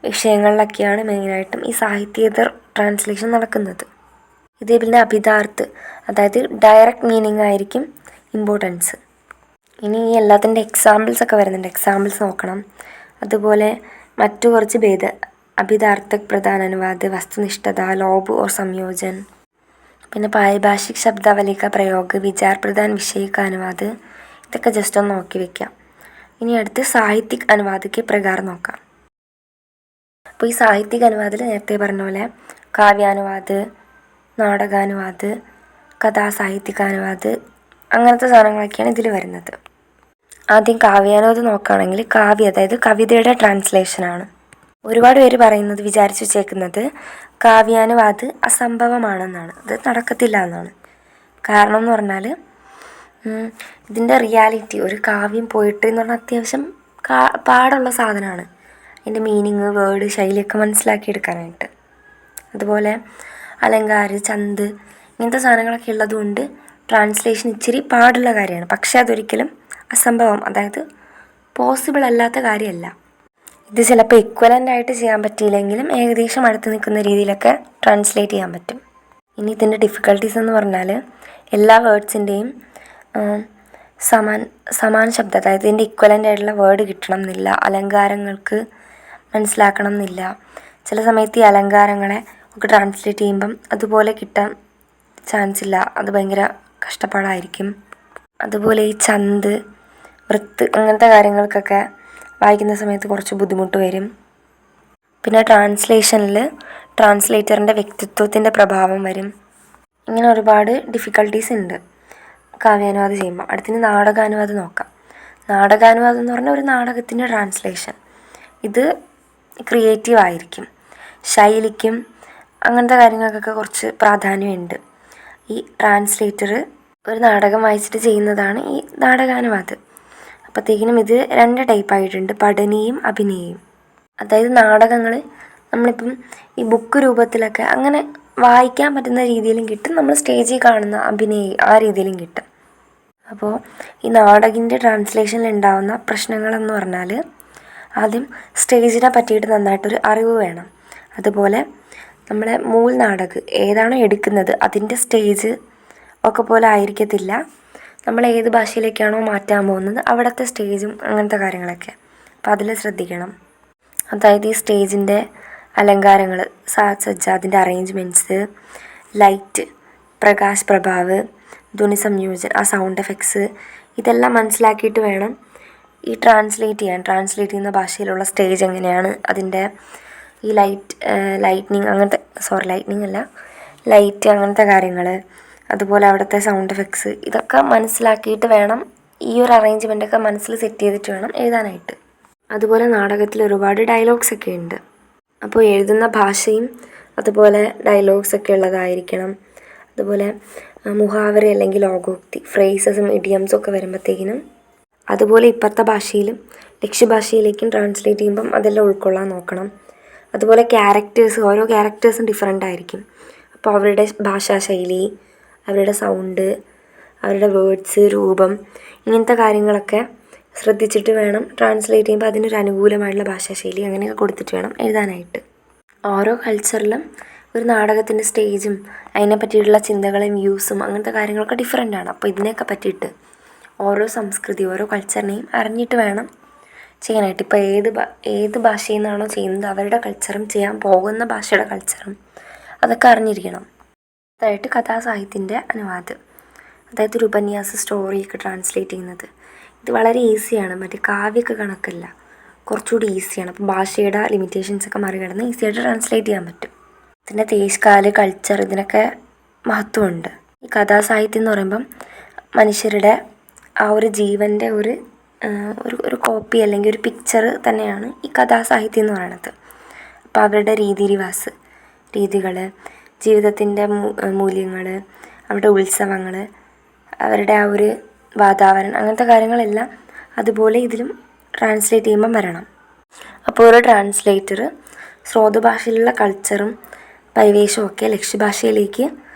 വിഷയങ്ങളിലൊക്കെയാണ് മെയിനായിട്ടും ഈ സാഹിത്യേതർ ട്രാൻസ്ലേഷൻ നടക്കുന്നത്. ഇതേ പിന്നെ അഭിധാർത്ത്, അതായത് ഡയറക്റ്റ് മീനിങ് ആയിരിക്കും ഇമ്പോർട്ടൻസ്. ഇനി ഈ എല്ലാത്തിൻ്റെ എക്സാമ്പിൾസ് ഒക്കെ വരുന്നുണ്ട്, എക്സാമ്പിൾസ് നോക്കണം. അതുപോലെ മറ്റു കുറച്ച് അഭിധാർത്ഥക് പ്രധാന അനുവാദ്, വസ്തുനിഷ്ഠത, ലോബ് ഓർ സംയോജൻ, പിന്നെ പാരിഭാഷിക് ശബ്ദാവലി കാ പ്രयोग, വിചാർ പ്രധാൻ വിഷയ കാ അനുവാദ്, ഇതൊക്കെ ജസ്റ്റ് ഒന്ന് നോക്കി വെക്കാം. ഇനി അടുത്ത് സാഹിത്യക് അനുവാദക്ക് പ്രകാരം നോക്കാം. അപ്പോൾ ഈ സാഹിത്യക് അനുവാദിൽ നേരത്തെ പറഞ്ഞ പോലെ കാവ്യാനുവാദ്, നാടകാനുവാദ്, കഥാസാഹിത്യകാനുവാദ്, അങ്ങനത്തെ സാധനങ്ങളൊക്കെയാണ് ഇതിൽ വരുന്നത്. ആദ്യം കാവ്യാനുവാദം നോക്കുകയാണെങ്കിൽ അതായത് കവിതയുടെ ട്രാൻസ്ലേഷനാണ്. ഒരുപാട് പേര് വിചാരിച്ചു വെച്ചേക്കുന്നത് കാവ്യാനുവാദ് അസംഭവമാണെന്നാണ്, അത് നടക്കത്തില്ല എന്നാണ്. കാരണം എന്ന് പറഞ്ഞാൽ ഇതിൻ്റെ റിയാലിറ്റി, ഒരു കാവ്യം, പോയിട്രി എന്ന് പറഞ്ഞാൽ അത്യാവശ്യം പാടുള്ള സാധനമാണ്. അതിൻ്റെ മീനിങ്, വേർഡ്, ശൈലിയൊക്കെ മനസ്സിലാക്കിയെടുക്കാനായിട്ട്. അതുപോലെ അലങ്കാര്, ചന്ത് ഇങ്ങനത്തെ സാധനങ്ങളൊക്കെ ഉള്ളതുകൊണ്ട് ട്രാൻസ്ലേഷൻ ഇച്ചിരി പാടുള്ള കാര്യമാണ്. പക്ഷേ അതൊരിക്കലും അസംഭവം, അതായത് പോസിബിൾ അല്ലാത്ത കാര്യമല്ല. ഇത് ചിലപ്പോൾ ഇക്വലൻ്റായിട്ട് ചെയ്യാൻ പറ്റിയില്ലെങ്കിലും ഏകദേശം അടുത്ത് നിൽക്കുന്ന രീതിയിലൊക്കെ ട്രാൻസ്ലേറ്റ് ചെയ്യാൻ പറ്റും. ഇനി ഇതിൻ്റെ ഡിഫിക്കൽട്ടീസ് എന്ന് പറഞ്ഞാൽ എല്ലാ വേർഡ്സിൻ്റെയും സമാന ശബ്ദം, അതായത് ഇതിൻ്റെ ഇക്വലൻ്റ് ആയിട്ടുള്ള വേർഡ് കിട്ടണം എന്നില്ല. അലങ്കാരങ്ങൾക്ക് മനസ്സിലാക്കണം എന്നില്ല. ചില സമയത്ത് ഈ അലങ്കാരങ്ങളെ ഒക്കെ ട്രാൻസ്ലേറ്റ് ചെയ്യുമ്പം അതുപോലെ കിട്ടാൻ ചാൻസ് ഇല്ല, അത് ഭയങ്കര കഷ്ടപ്പാടായിരിക്കും. അതുപോലെ ഈ ചന്ത്, വൃത്ത് അങ്ങനത്തെ കാര്യങ്ങൾക്കൊക്കെ വായിക്കുന്ന സമയത്ത് കുറച്ച് ബുദ്ധിമുട്ട് വരും. പിന്നെ ട്രാൻസ്ലേഷനിൽ ട്രാൻസ്ലേറ്ററിൻ്റെ വ്യക്തിത്വത്തിൻ്റെ പ്രഭാവം വരും. ഇങ്ങനെ ഒരുപാട് ഡിഫിക്കൽട്ടീസ് ഉണ്ട് കാവ്യാനുവാദം ചെയ്യുമ്പോൾ. അടുത്തിന് നാടകാനുവാദം നോക്കാം. നാടകാനുവാദം എന്ന് പറഞ്ഞാൽ ഒരു നാടകത്തിൻ്റെ ട്രാൻസ്ലേഷൻ. ഇത് ക്രിയേറ്റീവ് ആയിരിക്കും, ശൈലിക്കും അങ്ങനത്തെ കാര്യങ്ങൾക്കൊക്കെ കുറച്ച് പ്രാധാന്യമുണ്ട്. ഈ ട്രാൻസ്ലേറ്റർ ഒരു നാടകം വായിച്ചിട്ട് ചെയ്യുന്നതാണ് ഈ നാടകാനുവാദം. അപ്പോഴത്തേക്കിനും ഇത് 2 ടൈപ്പായിട്ടുണ്ട്, പഠനീയും അഭിനയയും. അതായത് നാടകങ്ങൾ നമ്മളിപ്പം ഈ ബുക്ക് രൂപത്തിലൊക്കെ അങ്ങനെ വായിക്കാൻ പറ്റുന്ന രീതിയിലും കിട്ടും, നമ്മൾ സ്റ്റേജിൽ കാണുന്ന അഭിനയം ആ രീതിയിലും കിട്ടും. അപ്പോൾ ഈ നാടകിൻ്റെ ട്രാൻസ്ലേഷനിൽ ഉണ്ടാകുന്ന പ്രശ്നങ്ങളെന്ന് പറഞ്ഞാൽ ആദ്യം സ്റ്റേജിനെ പറ്റിയിട്ട് നന്നായിട്ടൊരു അറിവ് വേണം. അതുപോലെ നമ്മളെ മൂൽ നാടകം ഏതാണോ എടുക്കുന്നത് അതിൻ്റെ സ്റ്റേജ് ഒക്കെ പോലെ ആയിരിക്കത്തില്ല നമ്മൾ ഏത് ഭാഷയിലേക്കാണോ മാറ്റാൻ പോകുന്നത് അവിടുത്തെ സ്റ്റേജും അങ്ങനത്തെ കാര്യങ്ങളൊക്കെ. അപ്പോൾ അതിൽ ശ്രദ്ധിക്കണം. അതായത് ഈ സ്റ്റേജിൻ്റെ അലങ്കാരങ്ങൾ, സാജ്സജ്ജ, അതിൻ്റെ അറേഞ്ച്മെൻറ്റ്സ്, ലൈറ്റ്, പ്രകാശ് പ്രഭാവ്, ധ്വനി സംയോജനം, ആ സൗണ്ട് എഫക്ട്സ്, ഇതെല്ലാം മനസ്സിലാക്കിയിട്ട് വേണം ഈ ട്രാൻസ്ലേറ്റ് ചെയ്യുന്ന ഭാഷയിലുള്ള സ്റ്റേജ് എങ്ങനെയാണ്, അതിൻ്റെ ഈ ലൈറ്റ് അങ്ങനത്തെ കാര്യങ്ങൾ, അതുപോലെ അവിടുത്തെ സൗണ്ട് എഫക്ട്സ്, ഇതൊക്കെ മനസ്സിലാക്കിയിട്ട് വേണം ഈ ഒരു അറേഞ്ച്മെൻറ്റൊക്കെ മനസ്സിൽ സെറ്റ് ചെയ്തിട്ട് വേണം എഴുതാനായിട്ട്. അതുപോലെ നാടകത്തിൽ ഒരുപാട് ഡയലോഗ്സ് ഒക്കെ ഉണ്ട്. അപ്പോൾ എഴുതുന്ന ഭാഷയും അതുപോലെ ഡയലോഗ്സ് ഒക്കെ ഉള്ളതായിരിക്കണം. അതുപോലെ മുഹാവര അല്ലെങ്കിൽ ലോകോക്തി, ഫ്രേസസും ഇഡിയംസും ഒക്കെ വരുമ്പോഴത്തേക്കിനും അതുപോലെ ഇപ്പോഴത്തെ ഭാഷയിലും ലക്ഷ്യഭാഷയിലേക്കും ട്രാൻസ്ലേറ്റ് ചെയ്യുമ്പം അതെല്ലാം ഉൾക്കൊള്ളാൻ നോക്കണം. അതുപോലെ ഓരോ ക്യാരക്ടേഴ്സും ഡിഫറെൻ്റ് ആയിരിക്കും. അപ്പോൾ അവരുടെ ഭാഷാശൈലി, അവരുടെ സൗണ്ട്, അവരുടെ വേർഡ്സ്, രൂപം, ഇങ്ങനത്തെ കാര്യങ്ങളൊക്കെ ശ്രദ്ധിച്ചിട്ട് വേണം ട്രാൻസ്ലേറ്റ് ചെയ്യുമ്പോൾ അതിനൊരു അനുകൂലമായിട്ടുള്ള ഭാഷാശൈലി അങ്ങനെയൊക്കെ കൊടുത്തിട്ട് വേണം എഴുതാനായിട്ട്. ഓരോ കൾച്ചറിലും ഒരു നാടകത്തിൻ്റെ സ്റ്റേജും അതിനെ പറ്റിയിട്ടുള്ള ചിന്തകളും വ്യൂസും അങ്ങനത്തെ കാര്യങ്ങളൊക്കെ ഡിഫറെൻ്റ് ആണ്. അപ്പോൾ ഇതിനെയൊക്കെ പറ്റിയിട്ട് ഓരോ സംസ്കൃതി, ഓരോ കൾച്ചറിനെയും അറിഞ്ഞിട്ട് വേണം ചെയ്യാനായിട്ട്. ഇപ്പോൾ ഏത് ഭാഷയിൽ നിന്നാണോ ചെയ്യുന്നത് അവരുടെ കൾച്ചറും ചെയ്യാൻ പോകുന്ന ഭാഷയുടെ കൾച്ചറും അതൊക്കെ അറിഞ്ഞിരിക്കണം. അതായിട്ട് കഥാസാഹിത്യത്തിൻ്റെ അനുവാദം, അതായത് ഒരു ഉപന്യാസ സ്റ്റോറിയൊക്കെ ട്രാൻസ്ലേറ്റ് ചെയ്യുന്നത് ഇത് വളരെ ഈസിയാണ്. മറ്റേ കാവ്യമൊക്കെ കണക്കല്ല, കുറച്ചുകൂടി ഈസിയാണ്. അപ്പോൾ ഭാഷയുടെ ലിമിറ്റേഷൻസൊക്കെ മറികടന്ന് ഈസിയായിട്ട് ട്രാൻസ്ലേറ്റ് ചെയ്യാൻ പറ്റും. ഇതിൻ്റെ ദേശകാല്, കൾച്ചർ, ഇതിനൊക്കെ മഹത്വമുണ്ട്. ഈ കഥാസാഹിത്യം എന്ന് പറയുമ്പം മനുഷ്യരുടെ ആ ഒരു ജീവൻ്റെ ഒരു കോപ്പി അല്ലെങ്കിൽ ഒരു പിക്ചർ തന്നെയാണ് ഈ കഥാസാഹിത്യം എന്ന് പറയുന്നത്. അപ്പോൾ അവരുടെ രീതികൾ, ജീവിതത്തിൻ്റെ മൂല്യങ്ങൾ, അവരുടെ ഉത്സവങ്ങൾ, അവരുടെ ആ ഒരു വാതാവരണം, അങ്ങനത്തെ കാര്യങ്ങളെല്ലാം അതുപോലെ ഇതിലും ട്രാൻസ്ലേറ്റ് ചെയ്യുമ്പം വരണം. അപ്പോൾ ഒരു ട്രാൻസ്ലേറ്റർ സ്രോതഭാഷയിലുള്ള കൾച്ചറും പരിവേഷവും ഒക്കെ ലക്ഷ്യഭാഷയിലേക്ക്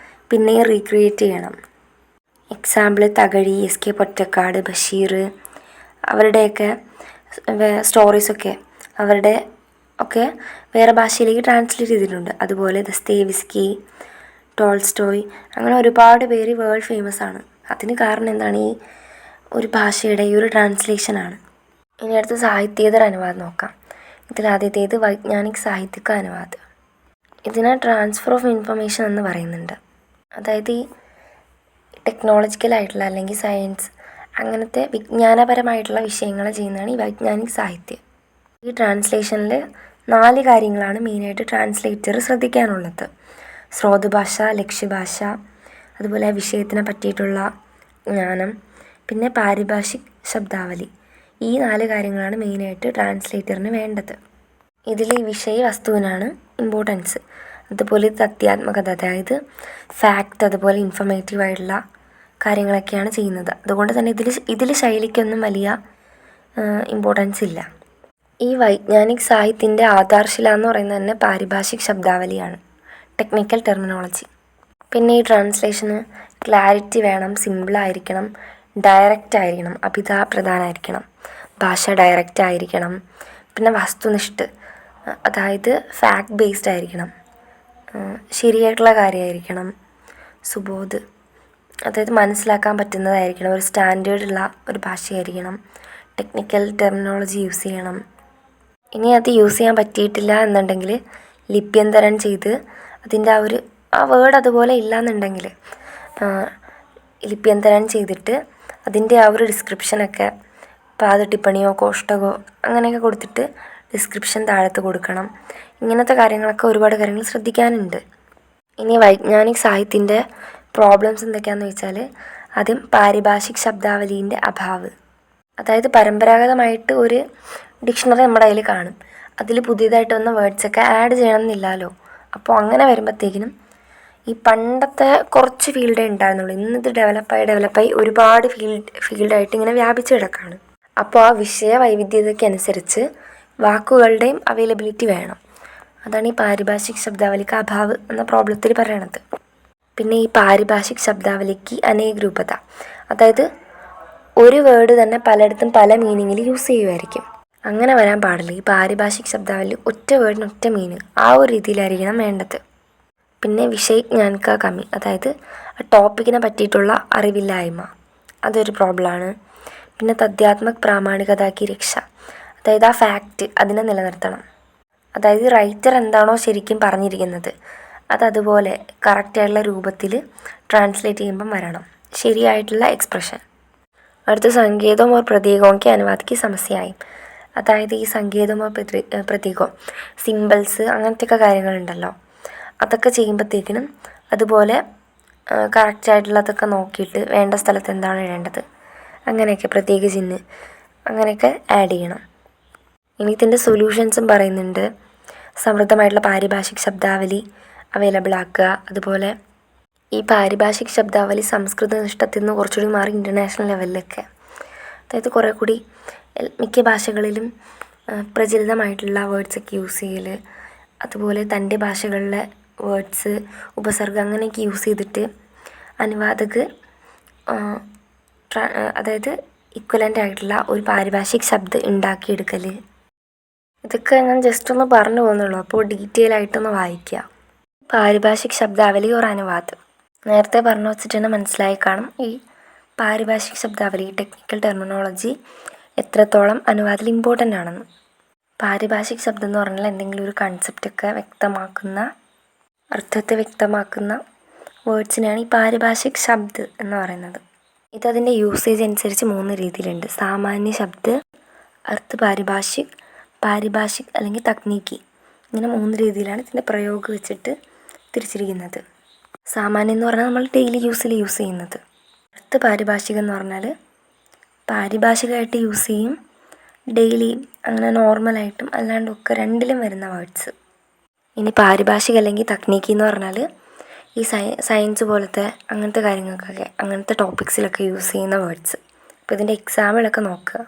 പിന്നെയും റീക്രിയേറ്റ് ചെയ്യണം. എക്സാമ്പിൾ തകഴി, എസ്.കെ. പൊറ്റക്കാട്, ബഷീർ, അവരുടെയൊക്കെ സ്റ്റോറീസൊക്കെ വേറെ ഭാഷയിലേക്ക് ട്രാൻസ്ലേറ്റ് ചെയ്തിട്ടുണ്ട്. അതുപോലെ ദസ്തയേവ്സ്കി, ടോൾസ്റ്റോയ്, അങ്ങനെ ഒരുപാട് പേര് വേൾഡ് ഫേമസ് ആണ്. അതിന് കാരണം എന്താണ്? ഈ ഒരു ഭാഷയുടെ ഈ ഒരു ട്രാൻസ്ലേഷനാണ്. ഇനി അടുത്ത് സാഹിത്യേതര അനുവാദം നോക്കാം. ഇതിലാദ്യത്തേത് വൈജ്ഞാനിക സാഹിത്യക അനുവാദം. ഇതിനെ ട്രാൻസ്ഫർ ഓഫ് ഇൻഫർമേഷൻ എന്ന് പറയുന്നുണ്ട്. അതായത് ഈ ടെക്നോളജിക്കലായിട്ടുള്ള അല്ലെങ്കിൽ സയൻസ് അങ്ങനത്തെ വിജ്ഞാനപരമായിട്ടുള്ള വിഷയങ്ങൾ ചെയ്യുന്നതാണ് ഈ വൈജ്ഞാനിക സാഹിത്യം. ഈ ട്രാൻസ്ലേഷനിൽ 4 കാര്യങ്ങളാണ് മെയിനായിട്ട് ട്രാൻസ്ലേറ്റർ ശ്രദ്ധിക്കാനുള്ളത്. സ്രോതഭാഷ, ലക്ഷ്യഭാഷ, അതുപോലെ വിഷയത്തിനെ പറ്റിയിട്ടുള്ള ജ്ഞാനം, പിന്നെ പാരിഭാഷിക് ശബ്ദാവലി. ഈ 4 കാര്യങ്ങളാണ് മെയിനായിട്ട് ട്രാൻസ്ലേറ്ററിന് വേണ്ടത്. ഇതിൽ ഈ വിഷയ വസ്തുവിനാണ് ഇമ്പോർട്ടൻസ്. അതുപോലെ തത്യാത്മകത, അതായത് ഫാക്റ്റ്, അതുപോലെ ഇൻഫർമേറ്റീവായിട്ടുള്ള കാര്യങ്ങളൊക്കെയാണ് ചെയ്യുന്നത്. അതുകൊണ്ട് തന്നെ ഇതിൽ ശൈലിക്കൊന്നും വലിയ ഇമ്പോർട്ടൻസ് ഇല്ല. ഈ വൈജ്ഞാനിക സാഹിത്യത്തിൻ്റെ ആധാർശില എന്ന് പറയുന്നത് തന്നെ പാരിഭാഷിക് ശബ്ദാവലിയാണ്. Technical terminology. പിന്നെ ഈ ട്രാൻസ്ലേഷന് ക്ലാരിറ്റി വേണം, സിമ്പിളായിരിക്കണം, ഡയറക്റ്റ് ആയിരിക്കണം, അഭിധാപ്രധാനായിരിക്കണം, ഭാഷ ഡയറക്റ്റ് ആയിരിക്കണം. പിന്നെ വസ്തുനിഷ്ഠ, അതായത് ഫാക്ട് ബേസ്ഡ് ആയിരിക്കണം, ശരിയായിട്ടുള്ള കാര്യമായിരിക്കണം. സുബോധ്, അതായത് മനസ്സിലാക്കാൻ പറ്റുന്നതായിരിക്കണം, ഒരു സ്റ്റാൻഡേർഡുള്ള ഒരു ഭാഷയായിരിക്കണം. ടെക്നിക്കൽ ടെർമിനോളജി യൂസ് ചെയ്യണം. ഇനി അത് യൂസ് ചെയ്യാൻ പറ്റിയിട്ടില്ല എന്നുണ്ടെങ്കിൽ ലിപ്യന്തരം ചെയ്ത് അതിൻ്റെ ആ വേർഡ് അതുപോലെ ഇല്ലയെന്നുണ്ടെങ്കിൽ ലിപ്യന്തരം ചെയ്തിട്ട് അതിൻ്റെ ആ ഒരു ഡിസ്ക്രിപ്ഷനൊക്കെ പാദടിപ്പണിയോ കോഷ്ടകമോ അങ്ങനെയൊക്കെ കൊടുത്തിട്ട് ഡിസ്ക്രിപ്ഷൻ താഴത്ത് കൊടുക്കണം. ഇങ്ങനത്തെ കാര്യങ്ങളൊക്കെ ഒരുപാട് കാര്യങ്ങൾ ശ്രദ്ധിക്കാനുണ്ട്. ഇനി വൈജ്ഞാനിക സാഹിത്യത്തിൻ്റെ പ്രോബ്ലംസ് എന്തൊക്കെയാണെന്ന് വെച്ചാൽ, ആദ്യം പാരിഭാഷിക് ശബ്ദാവലീൻ്റെ അഭാവ്. അതായത് പരമ്പരാഗതമായിട്ട് ഒരു ഡിക്ഷണറി നമ്മുടെ കയ്യിൽ കാണും, അതിൽ പുതിയതായിട്ട് വന്ന വേർഡ്സൊക്കെ ആഡ് ചെയ്യണമെന്നില്ലല്ലോ. അപ്പോൾ അങ്ങനെ വരുമ്പോഴത്തേക്കിനും ഈ പണ്ടത്തെ കുറച്ച് ഫീൽഡേ ഉണ്ടായിരുന്നുള്ളൂ. ഇന്നിത് ഡെവലപ്പായി ഒരുപാട് ഫീൽഡായിട്ട് ഇങ്ങനെ വ്യാപിച്ച് കിടക്കുകയാണ്. അപ്പോൾ ആ വിഷയ വൈവിധ്യതയ്ക്ക് അനുസരിച്ച് വാക്കുകളുടെയും അവൈലബിലിറ്റി വേണം. അതാണ് ഈ പാരിഭാഷിക് ശബ്ദാവലിക്ക് അഭാവ് എന്ന പ്രോബ്ലത്തിൽ പറയണത്. പിന്നെ ഈ പാരിഭാഷിക് ശബ്ദാവലിക്ക് അനേകരൂപത, അതായത് ഒരു വേർഡ് തന്നെ പലയിടത്തും പല മീനിങ്ങിൽ യൂസ് ചെയ്യുമായിരിക്കും. അങ്ങനെ വരാൻ പാടില്ല. ഈ പാരിഭാഷിക് ശബ്ദാവലി ഒറ്റ വേർഡിന് ഒറ്റ മീനിങ്, ആ ഒരു രീതിയിലായിരിക്കണം വേണ്ടത്. പിന്നെ വിഷയജ്ഞാനിക കമ്മി, അതായത് ആ ടോപ്പിക്കിനെ പറ്റിയിട്ടുള്ള അറിവില്ലായ്മ, അതൊരു പ്രോബ്ലമാണ്. പിന്നെ തദ്ധ്യാത്മക് പ്രാമാണികതാക്കി രക്ഷ, അതായത് ആ ഫാക്റ്റ് അതിനെ നിലനിർത്തണം. അതായത് റൈറ്റർ എന്താണോ ശരിക്കും പറഞ്ഞിരിക്കുന്നത് അതതുപോലെ കറക്റ്റായിട്ടുള്ള രൂപത്തിൽ ട്രാൻസ്ലേറ്റ് ചെയ്യുമ്പം വരണം, ശരിയായിട്ടുള്ള എക്സ്പ്രഷൻ. അടുത്ത സങ്കേതം ഓർ പ്രതീകവും അനുവാദിക്ക് സമസ്യയായി, അതായത് ഈ സങ്കേതമോ പ്രതീകമോ സിമ്പിൾസ് അങ്ങനത്തെയൊക്കെ കാര്യങ്ങളുണ്ടല്ലോ, അതൊക്കെ ചെയ്യുമ്പോഴത്തേക്കിനും അതുപോലെ കറക്റ്റായിട്ടുള്ളതൊക്കെ നോക്കിയിട്ട് വേണ്ട സ്ഥലത്ത് എന്താണ് ഇടേണ്ടത് അങ്ങനെയൊക്കെ പ്രത്യേക ചിഹ്നം അങ്ങനെയൊക്കെ ആഡ് ചെയ്യണം. ഇനി ഇതിൻ്റെ സൊല്യൂഷൻസും പറയുന്നുണ്ട്. സമൃദ്ധമായിട്ടുള്ള പാരിഭാഷിക് ശബ്ദാവലി അവൈലബിൾ ആക്കുക. അതുപോലെ ഈ പാരിഭാഷിക് ശബ്ദാവലി സംസ്കൃത നിഷ്ഠത്തിൽ നിന്ന് കുറച്ചുകൂടി മാറി ഇൻ്റർനാഷണൽ ലെവലിലൊക്കെ, അതായത് കുറേ കൂടി മിക്ക ഭാഷകളിലും പ്രചലിതമായിട്ടുള്ള വേർഡ്സൊക്കെ യൂസ് ചെയ്യൽ, അതുപോലെ തൻ്റെ ഭാഷകളിലെ വേർഡ്സ് ഉപസർഗം അങ്ങനെയൊക്കെ യൂസ് ചെയ്തിട്ട് അനുവാദക് അതായത് ഇക്വലൻ്റ് ആയിട്ടുള്ള ഒരു പാരിഭാഷിക് ശബ്ദം ഉണ്ടാക്കിയെടുക്കൽ. ഇതൊക്കെ ഞാൻ ജസ്റ്റ് ഒന്ന് പറഞ്ഞു പോകുന്നുള്ളൂ, അപ്പോൾ ഡീറ്റെയിൽ ആയിട്ടൊന്ന് വായിക്കുക. പാരിഭാഷിക് ശബ്ദാവലി ഓർ അനുവാദ് നേരത്തെ പറഞ്ഞു വച്ചിട്ട് തന്നെ മനസ്സിലായി കാണും. ഈ പാരിഭാഷിക് ശബ്ദാവലി ടെക്നിക്കൽ ടെർമിനോളജി എത്രത്തോളം അനുവാദത്തിൽ ഇമ്പോർട്ടൻ്റ് ആണെന്ന്. പാരിഭാഷിക് ശബ്ദം എന്ന് പറഞ്ഞാൽ എന്തെങ്കിലും ഒരു കൺസെപ്റ്റൊക്കെ വ്യക്തമാക്കുന്ന, അർത്ഥത്തെ വ്യക്തമാക്കുന്ന വേർഡ്സിനെയാണ് ഈ പാരിഭാഷിക് ശബ്ദ് എന്ന് പറയുന്നത്. ഇതതിൻ്റെ യൂസേജ് അനുസരിച്ച് 3 രീതിയിലുണ്ട്. സാമാന്യ ശബ്ദ്, അർത്ഥ പാരിഭാഷിക് അല്ലെങ്കിൽ തക്നീക്കി, ഇങ്ങനെ 3 രീതിയിലാണ് ഇതിൻ്റെ പ്രയോഗം വെച്ചിട്ട് തിരിച്ചിരിക്കുന്നത്. സാമാന്യം എന്ന് പറഞ്ഞാൽ നമ്മൾ ഡെയിലി യൂസ് ചെയ്യുന്നത്. അർത്ഥ പാരിഭാഷികം എന്ന് പറഞ്ഞാൽ പാരിഭാഷികമായിട്ട് യൂസ് ചെയ്യും, ഡെയിലി അങ്ങനെ നോർമലായിട്ടും അല്ലാണ്ടൊക്കെ രണ്ടിലും വരുന്ന വേർഡ്സ്. ഇനി പാരിഭാഷിക അല്ലെങ്കിൽ തക്നീക്കി എന്ന് പറഞ്ഞാൽ ഈ സയൻസ് പോലത്തെ അങ്ങനത്തെ കാര്യങ്ങൾക്കൊക്കെ അങ്ങനത്തെ ടോപ്പിക്സിലൊക്കെ യൂസ് ചെയ്യുന്ന വേർഡ്സ്. അപ്പോൾ ഇതിൻ്റെ എക്സാമ്പിളൊക്കെ നോക്കുക.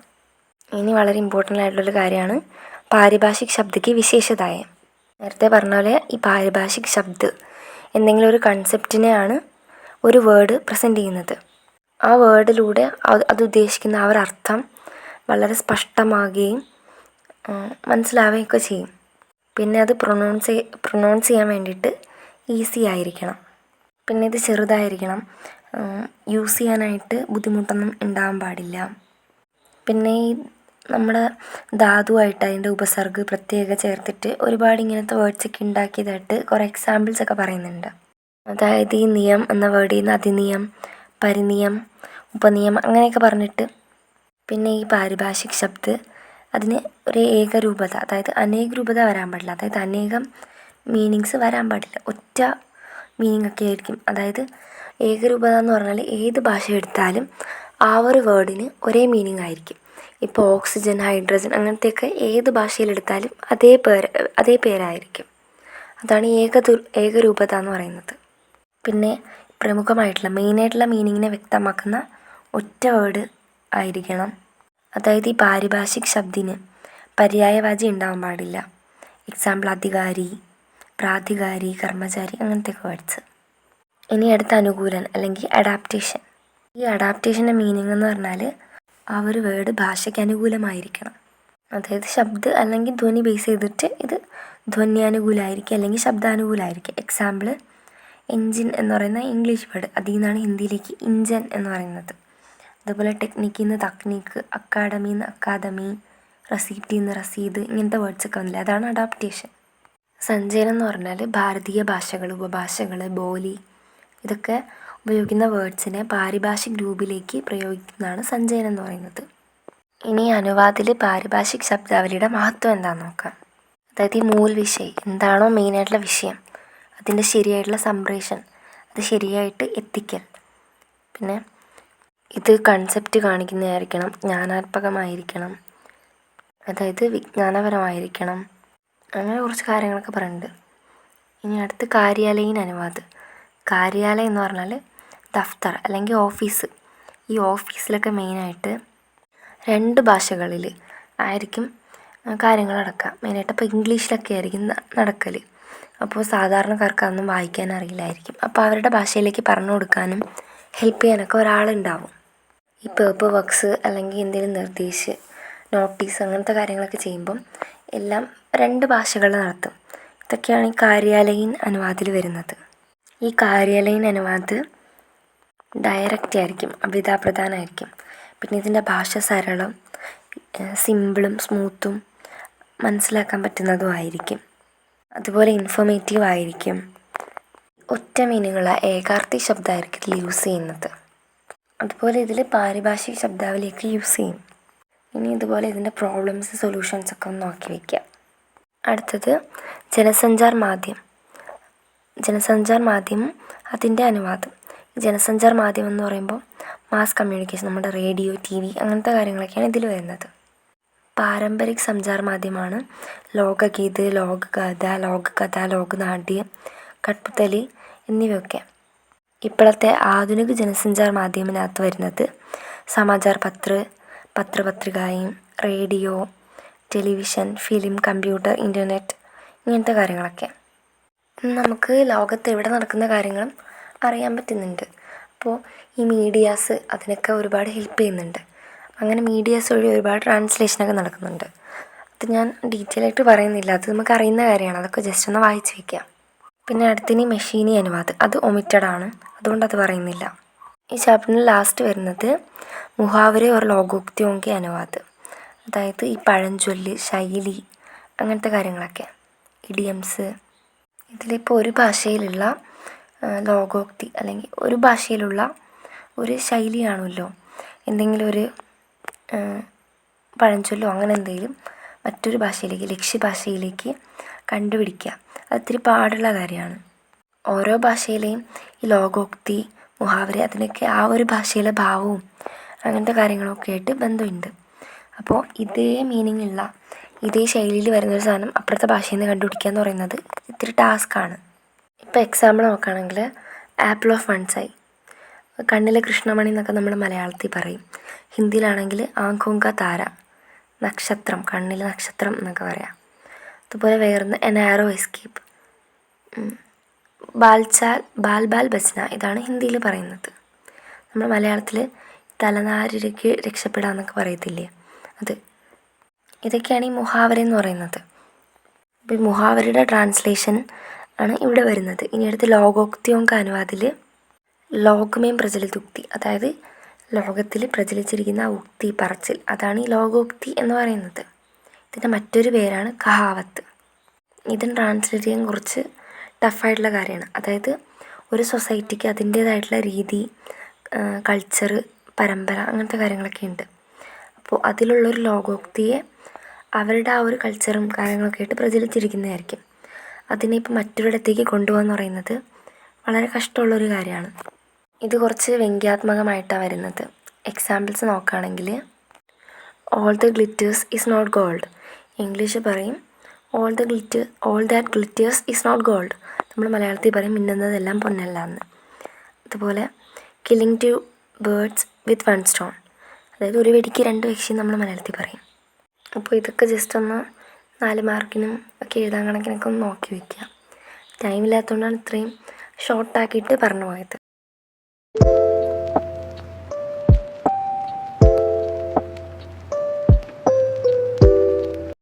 ഇനി വളരെ ഇമ്പോർട്ടൻ്റ് ആയിട്ടുള്ളൊരു കാര്യമാണ് പാരിഭാഷിക് ശബ്ദയ്ക്ക് വിശേഷതായം. നേരത്തെ പറഞ്ഞ പോലെ ഈ പാരിഭാഷിക് ശബ്ദ് എന്തെങ്കിലും ഒരു കൺസെപ്റ്റിനെയാണ് ഒരു വേർഡ് പ്രസൻറ്റ് ചെയ്യുന്നത്. ആ വേർഡിലൂടെ അത് ഉദ്ദേശിക്കുന്ന ആ ഒരു അർത്ഥം വളരെ സ്പഷ്ടമാകുകയും മനസ്സിലാവുകയൊക്കെ ചെയ്യും. പിന്നെ അത് പ്രൊനൗൺസ് ചെയ്യാൻ വേണ്ടിയിട്ട് ഈസി ആയിരിക്കണം. പിന്നെ ഇത് ചെറുതായിരിക്കണം, യൂസ് ചെയ്യാനായിട്ട് ബുദ്ധിമുട്ടൊന്നും ഉണ്ടാകാൻ പാടില്ല. പിന്നെ ഈ നമ്മുടെ ധാതുവായിട്ട് അതിൻ്റെ ഉപസർഗ് പ്രത്യേക ചേർത്തിട്ട് ഒരുപാട് ഇങ്ങനത്തെ വേർഡ്സൊക്കെ ഉണ്ടാക്കിയതായിട്ട് കുറേ എക്സാമ്പിൾസൊക്കെ പറയുന്നുണ്ട്. അതായത് ഈ നിയം എന്ന വേർഡിൽ നിന്ന് അതിനിയം, പരിനിയം, ഉപനിയം അങ്ങനെയൊക്കെ പറഞ്ഞിട്ട്. പിന്നെ ഈ പാരിഭാഷിക് ശബ്ദ് അതിന് ഒരു ഏകരൂപത, അതായത് അനേക രൂപത വരാൻ പാടില്ല, അതായത് അനേകം മീനിങ്സ് വരാൻ പാടില്ല, ഒറ്റ മീനിങ് ഒക്കെ ആയിരിക്കും. അതായത് ഏകരൂപത എന്ന് പറഞ്ഞാൽ ഏത് ഭാഷ എടുത്താലും ആ ഒരു വേർഡിന് ഒരേ മീനിങ് ആയിരിക്കും. ഇപ്പോൾ ഓക്സിജൻ, ഹൈഡ്രജൻ അങ്ങനത്തെയൊക്കെ ഏത് ഭാഷയിലെടുത്താലും അതേ പേരായിരിക്കും. അതാണ് ഏകരൂപത എന്ന് പറയുന്നത്. പിന്നെ പ്രമുഖമായിട്ടുള്ള മെയിനായിട്ടുള്ള മീനിങ്ങിനെ വ്യക്തമാക്കുന്ന ഒറ്റ വേർഡ് ആയിരിക്കണം. അതായത് ഈ പാരിഭാഷിക് ശബ്ദിന് പര്യായവാചി ഉണ്ടാവാൻ പാടില്ല. എക്സാമ്പിൾ അധികാരി, പ്രാധികാരി, കർമ്മചാരി അങ്ങനത്തെ വേർഡ്സ്. ഇനി അടുത്ത അനുകൂലൻ അല്ലെങ്കിൽ അഡാപ്റ്റേഷൻ. ഈ അഡാപ്റ്റേഷൻ്റെ മീനിങ് എന്ന് പറഞ്ഞാൽ ആ ഒരു വേർഡ് ഭാഷയ്ക്ക് അനുകൂലമായിരിക്കണം. അതായത് അല്ലെങ്കിൽ ധ്വനി ബേസ് ചെയ്തിട്ട് ഇത് ധ്വന്യാനുകൂലമായിരിക്കും അല്ലെങ്കിൽ ശബ്ദാനുകൂലമായിരിക്കും. എക്സാമ്പിൾ എൻജിൻ എന്ന് പറയുന്ന ഇംഗ്ലീഷ് വേർഡ്, അതിൽ നിന്നാണ് ഹിന്ദിയിലേക്ക് ഇഞ്ചൻ എന്ന് പറയുന്നത്. അതുപോലെ ടെക്നിക്കിൽ നിന്ന് തക്നീക്ക്, അക്കാഡമിയിൽ നിന്ന് അക്കാദമി, റസീപ്റ്റിൽ നിന്ന് റസീദ്, ഇങ്ങനത്തെ വേർഡ്സൊക്കെ വന്നില്ല, അതാണ് അഡാപ്റ്റേഷൻ. സഞ്ചയനം എന്ന് പറഞ്ഞാൽ ഭാരതീയ ഭാഷകൾ, ഉപഭാഷകൾ, ബോലി ഇതൊക്കെ ഉപയോഗിക്കുന്ന വേർഡ്സിനെ പാരിഭാഷിക് ഗ്രൂപ്പിലേക്ക് പ്രയോഗിക്കുന്നതാണ് സഞ്ചയനം എന്ന് പറയുന്നത്. ഇനി അനുവാദിൽ പാരിഭാഷിക് ശബ്ദാവലിയുടെ മഹത്വം എന്താണെന്ന് നോക്കാം. അതായത് ഈ മൂൽ വിഷയം എന്താണോ മെയിനായിട്ടുള്ള വിഷയം അതിൻ്റെ ശരിയായിട്ടുള്ള സംപ്രേഷണം, അത് ശരിയായിട്ട് എത്തിക്കൽ. പിന്നെ ഇത് കൺസെപ്റ്റ് കാണിക്കുന്നതായിരിക്കണം, ജ്ഞാനാത്മകമായിരിക്കണം, അതായത് വിജ്ഞാനപരമായിരിക്കണം, അങ്ങനെ കുറച്ച് കാര്യങ്ങളൊക്കെ പറയുന്നുണ്ട്. ഇനി അടുത്ത് കാര്യാലയീൻ അനുവാദ്. കാര്യാലയം എന്ന് പറഞ്ഞാൽ ദഫ്തർ അല്ലെങ്കിൽ ഓഫീസ്. ഈ ഓഫീസിലൊക്കെ മെയിനായിട്ട് 2 ഭാഷകളിൽ ആയിരിക്കും കാര്യങ്ങൾ നടക്കുക. മെയിനായിട്ട് ഇപ്പോൾ ഇംഗ്ലീഷിലൊക്കെ ആയിരിക്കും നടക്കൽ. അപ്പോൾ സാധാരണക്കാർക്ക് അതൊന്നും വായിക്കാൻ അറിയില്ലായിരിക്കും. അപ്പോൾ അവരുടെ ഭാഷയിലേക്ക് പറഞ്ഞു കൊടുക്കാനും ഹെൽപ്പ് ചെയ്യാനൊക്കെ ഒരാളുണ്ടാവും. ഈ പേപ്പർ വർക്ക്സ് അല്ലെങ്കിൽ എന്തെങ്കിലും നിർദ്ദേശ്, നോട്ടീസ് അങ്ങനത്തെ കാര്യങ്ങളൊക്കെ ചെയ്യുമ്പം എല്ലാം 2 ഭാഷകളിൽ നടത്തും. ഇതൊക്കെയാണ് ഈ കാര്യാലയീൻ അനുവാദിൽ വരുന്നത്. ഈ കാര്യാലയീൻ അനുവാദ് ഡയറക്റ്റ് ആയിരിക്കും, അഭിധാപ്രധാനമായിരിക്കും. പിന്നെ ഇതിൻ്റെ ഭാഷ സരളം, സിമ്പിളും സ്മൂത്തും മനസ്സിലാക്കാൻ പറ്റുന്നതും ആയിരിക്കും. അതുപോലെ ഇൻഫോർമേറ്റീവ് ആയിരിക്കും. ഒറ്റ മീനിങ്ങുള്ള ഏകാർത്ഥി ശബ്ദമായിരിക്കും ഇതിൽ യൂസ് ചെയ്യുന്നത്. അതുപോലെ ഇതിൽ പാരിഭാഷിക ശബ്ദാവലിയൊക്കെ യൂസ് ചെയ്യും. ഇനി ഇതുപോലെ ഇതിൻ്റെ പ്രോബ്ലംസ്, സൊല്യൂഷൻസ് ഒക്കെ ഒന്ന് നോക്കി വയ്ക്കുക. അടുത്തത് ജനസഞ്ചാർ മാധ്യമം. ജനസഞ്ചാർ മാധ്യമം അതിൻ്റെ അനുവാദം. ജനസഞ്ചാർ മാധ്യമം എന്ന് പറയുമ്പോൾ മാസ് കമ്മ്യൂണിക്കേഷൻ, നമ്മുടെ റേഡിയോ, TV അങ്ങനത്തെ കാര്യങ്ങളൊക്കെയാണ് ഇതിൽ വരുന്നത്. പാരമ്പരിക് സഞ്ചാർ മാധ്യമമാണ് ലോകഗീത്, ലോകഗാഥ, ലോകകഥ, ലോകനാട്യം, കട്ട്പുതലി എന്നിവയൊക്കെ. ഇപ്പോഴത്തെ ആധുനിക ജനസഞ്ചാർ മാധ്യമത്തിനകത്ത് വരുന്നത് സമാചാർ പത്രപത്രികയും, radio, television, film, computer, internet ഇങ്ങനത്തെ കാര്യങ്ങളൊക്കെ. നമുക്ക് ലോകത്ത് എവിടെ നടക്കുന്ന കാര്യങ്ങളും അറിയാൻ പറ്റുന്നുണ്ട്. അപ്പോൾ ഈ മീഡിയാസ് അതിനൊക്കെ ഒരുപാട് ഹെൽപ്പ് ചെയ്യുന്നുണ്ട്. അങ്ങനെ മീഡിയാസ് വഴി ഒരുപാട് ട്രാൻസ്ലേഷനൊക്കെ നടക്കുന്നുണ്ട്. അത് ഞാൻ ഡീറ്റെയിൽ ആയിട്ട് പറയുന്നില്ല, അത് നമുക്ക് അറിയുന്ന കാര്യമാണ്. അതൊക്കെ ജസ്റ്റ് ഒന്ന് വായിച്ച് വയ്ക്കാം. പിന്നെ അടുത്തിനി മെഷീനി അനുവാദ്, അത് ഒമിറ്റഡ് ആണ്, അതുകൊണ്ട് അത് പറയുന്നില്ല. ഈ ചാപ്റ്ററിന് ലാസ്റ്റ് വരുന്നത് മുഹാവരെ ഓർ ലോകോക്തിയോങ്കി അനുവാദ്, അതായത് ഈ പഴഞ്ചൊല്ല്, ശൈലി അങ്ങനത്തെ കാര്യങ്ങളൊക്കെ, ഇഡിയംസ്. ഇതിലിപ്പോൾ ഒരു ഭാഷയിലുള്ള ലോകോക്തി അല്ലെങ്കിൽ ഒരു ഭാഷയിലുള്ള ഒരു ശൈലിയാണല്ലോ, എന്തെങ്കിലും ഒരു പഴഞ്ചൊല്ലോ അങ്ങനെ എന്തെങ്കിലും മറ്റൊരു ഭാഷയിലേക്ക്, ലക്ഷ്യഭാഷയിലേക്ക് കണ്ടുപിടിക്കുക. അത് ഇത്തിരി പാടുള്ള കാര്യമാണ്. ഓരോ ഭാഷയിലെയും ഈ ലോകോക്തി, മുഹാവര അതിനൊക്കെ ആ ഒരു ഭാഷയിലെ ഭാവവും അങ്ങനത്തെ കാര്യങ്ങളൊക്കെ ആയിട്ട് ബന്ധമുണ്ട്. അപ്പോൾ ഇതേ മീനിങ്ങുള്ള, ഇതേ ശൈലിയിൽ വരുന്നൊരു സാധനം അപ്പുറത്തെ ഭാഷയിൽ നിന്ന് കണ്ടുപിടിക്കുക എന്ന് പറയുന്നത് ഇത്തിരി ടാസ്ക്കാണ്. ഇപ്പോൾ എക്സാമ്പിൾ നോക്കുകയാണെങ്കിൽ ആപ്പിൾ ഓഫ് വൺ ഐ, കണ്ണിലെ കൃഷ്ണമണി എന്നൊക്കെ നമ്മൾ മലയാളത്തിൽ പറയും. ഹിന്ദിയിലാണെങ്കിൽ ആങ്കോങ്ക താര, നക്ഷത്രം, കണ്ണിലെ നക്ഷത്രം എന്നൊക്കെ പറയാം. അതുപോലെ വേറൊന്ന് എൻ ആരോ എസ്കേപ്പ്, ബാൽ ബച്ന, ഇതാണ് ഹിന്ദിയിൽ പറയുന്നത്. നമ്മൾ മലയാളത്തിൽ തലനാരിഴയ്ക്ക് രക്ഷപ്പെടാമെന്നൊക്കെ പറയത്തില്ലേ, അത്. ഇതൊക്കെയാണ് ഈ മുഹാവര എന്ന് പറയുന്നത്. അപ്പോൾ ഈ മുഹാവരയുടെ ട്രാൻസ്ലേഷൻ ആണ് ഇവിടെ വരുന്നത്. ഇനി അടുത്ത് ലോകോക്തിയോങ്ക അനുവാദിൽ ലോകമേം പ്രചലിത ഉക്തി, അതായത് ലോകത്തിൽ പ്രചലിച്ചിരിക്കുന്ന ഉക്തി, പറച്ചിൽ, അതാണ് ഈ ലോകോക്തി എന്ന് പറയുന്നത്. ഇതിൻ്റെ മറ്റൊരു പേരാണ് കഹാവത്ത്. ഇതിന് ട്രാൻസ്ലേറ്റ് ചെയ്യാൻ കുറച്ച് ടഫായിട്ടുള്ള കാര്യമാണ്. അതായത് ഒരു സൊസൈറ്റിക്ക് അതിൻ്റേതായിട്ടുള്ള രീതി, കൾച്ചർ, പരമ്പര അങ്ങനത്തെ കാര്യങ്ങളൊക്കെ ഉണ്ട്. അപ്പോൾ അതിലുള്ളൊരു ലോകോക്തിയെ അവരുടെ ആ ഒരു കൾച്ചറും കാര്യങ്ങളൊക്കെ ആയിട്ട് പ്രചരിച്ചിരിക്കുന്നതായിരിക്കും. അതിനെ ഇപ്പോൾ മറ്റൊരിടത്തേക്ക് കൊണ്ടുപോകാന്ന് പറയുന്നത് വളരെ കഷ്ടമുള്ളൊരു കാര്യമാണ്. ഇത് കുറച്ച് വ്യംഗ്യാത്മകമായിട്ടാണ് വരുന്നത്. എക്സാമ്പിൾസ് നോക്കുകയാണെങ്കിൽ all the glitters is not gold, English പറയും all that glitters is not gold, നമ്മൾ മലയാളത്തിൽ പറയും മിന്നുന്നതെല്ലാം പൊന്നല്ല എന്ന്. അതുപോലെ കില്ലിങ് 2 ബേർഡ്സ് വിത്ത് 1 സ്റ്റോൺ, അതായത് ഒരു വെടിക്ക് 2 പക്ഷി നമ്മൾ മലയാളത്തിൽ പറയും. അപ്പോൾ ഇതൊക്കെ ജസ്റ്റ് ഒന്ന് 4 മാർക്കിനും ഒക്കെ എഴുതാൻ കണക്കിനൊക്കെ ഒന്ന് നോക്കി വയ്ക്കുക. ടൈമില്ലാത്തതുകൊണ്ടാണ് ഇത്രയും ഷോർട്ടാക്കിയിട്ട് പറഞ്ഞു പോയത്.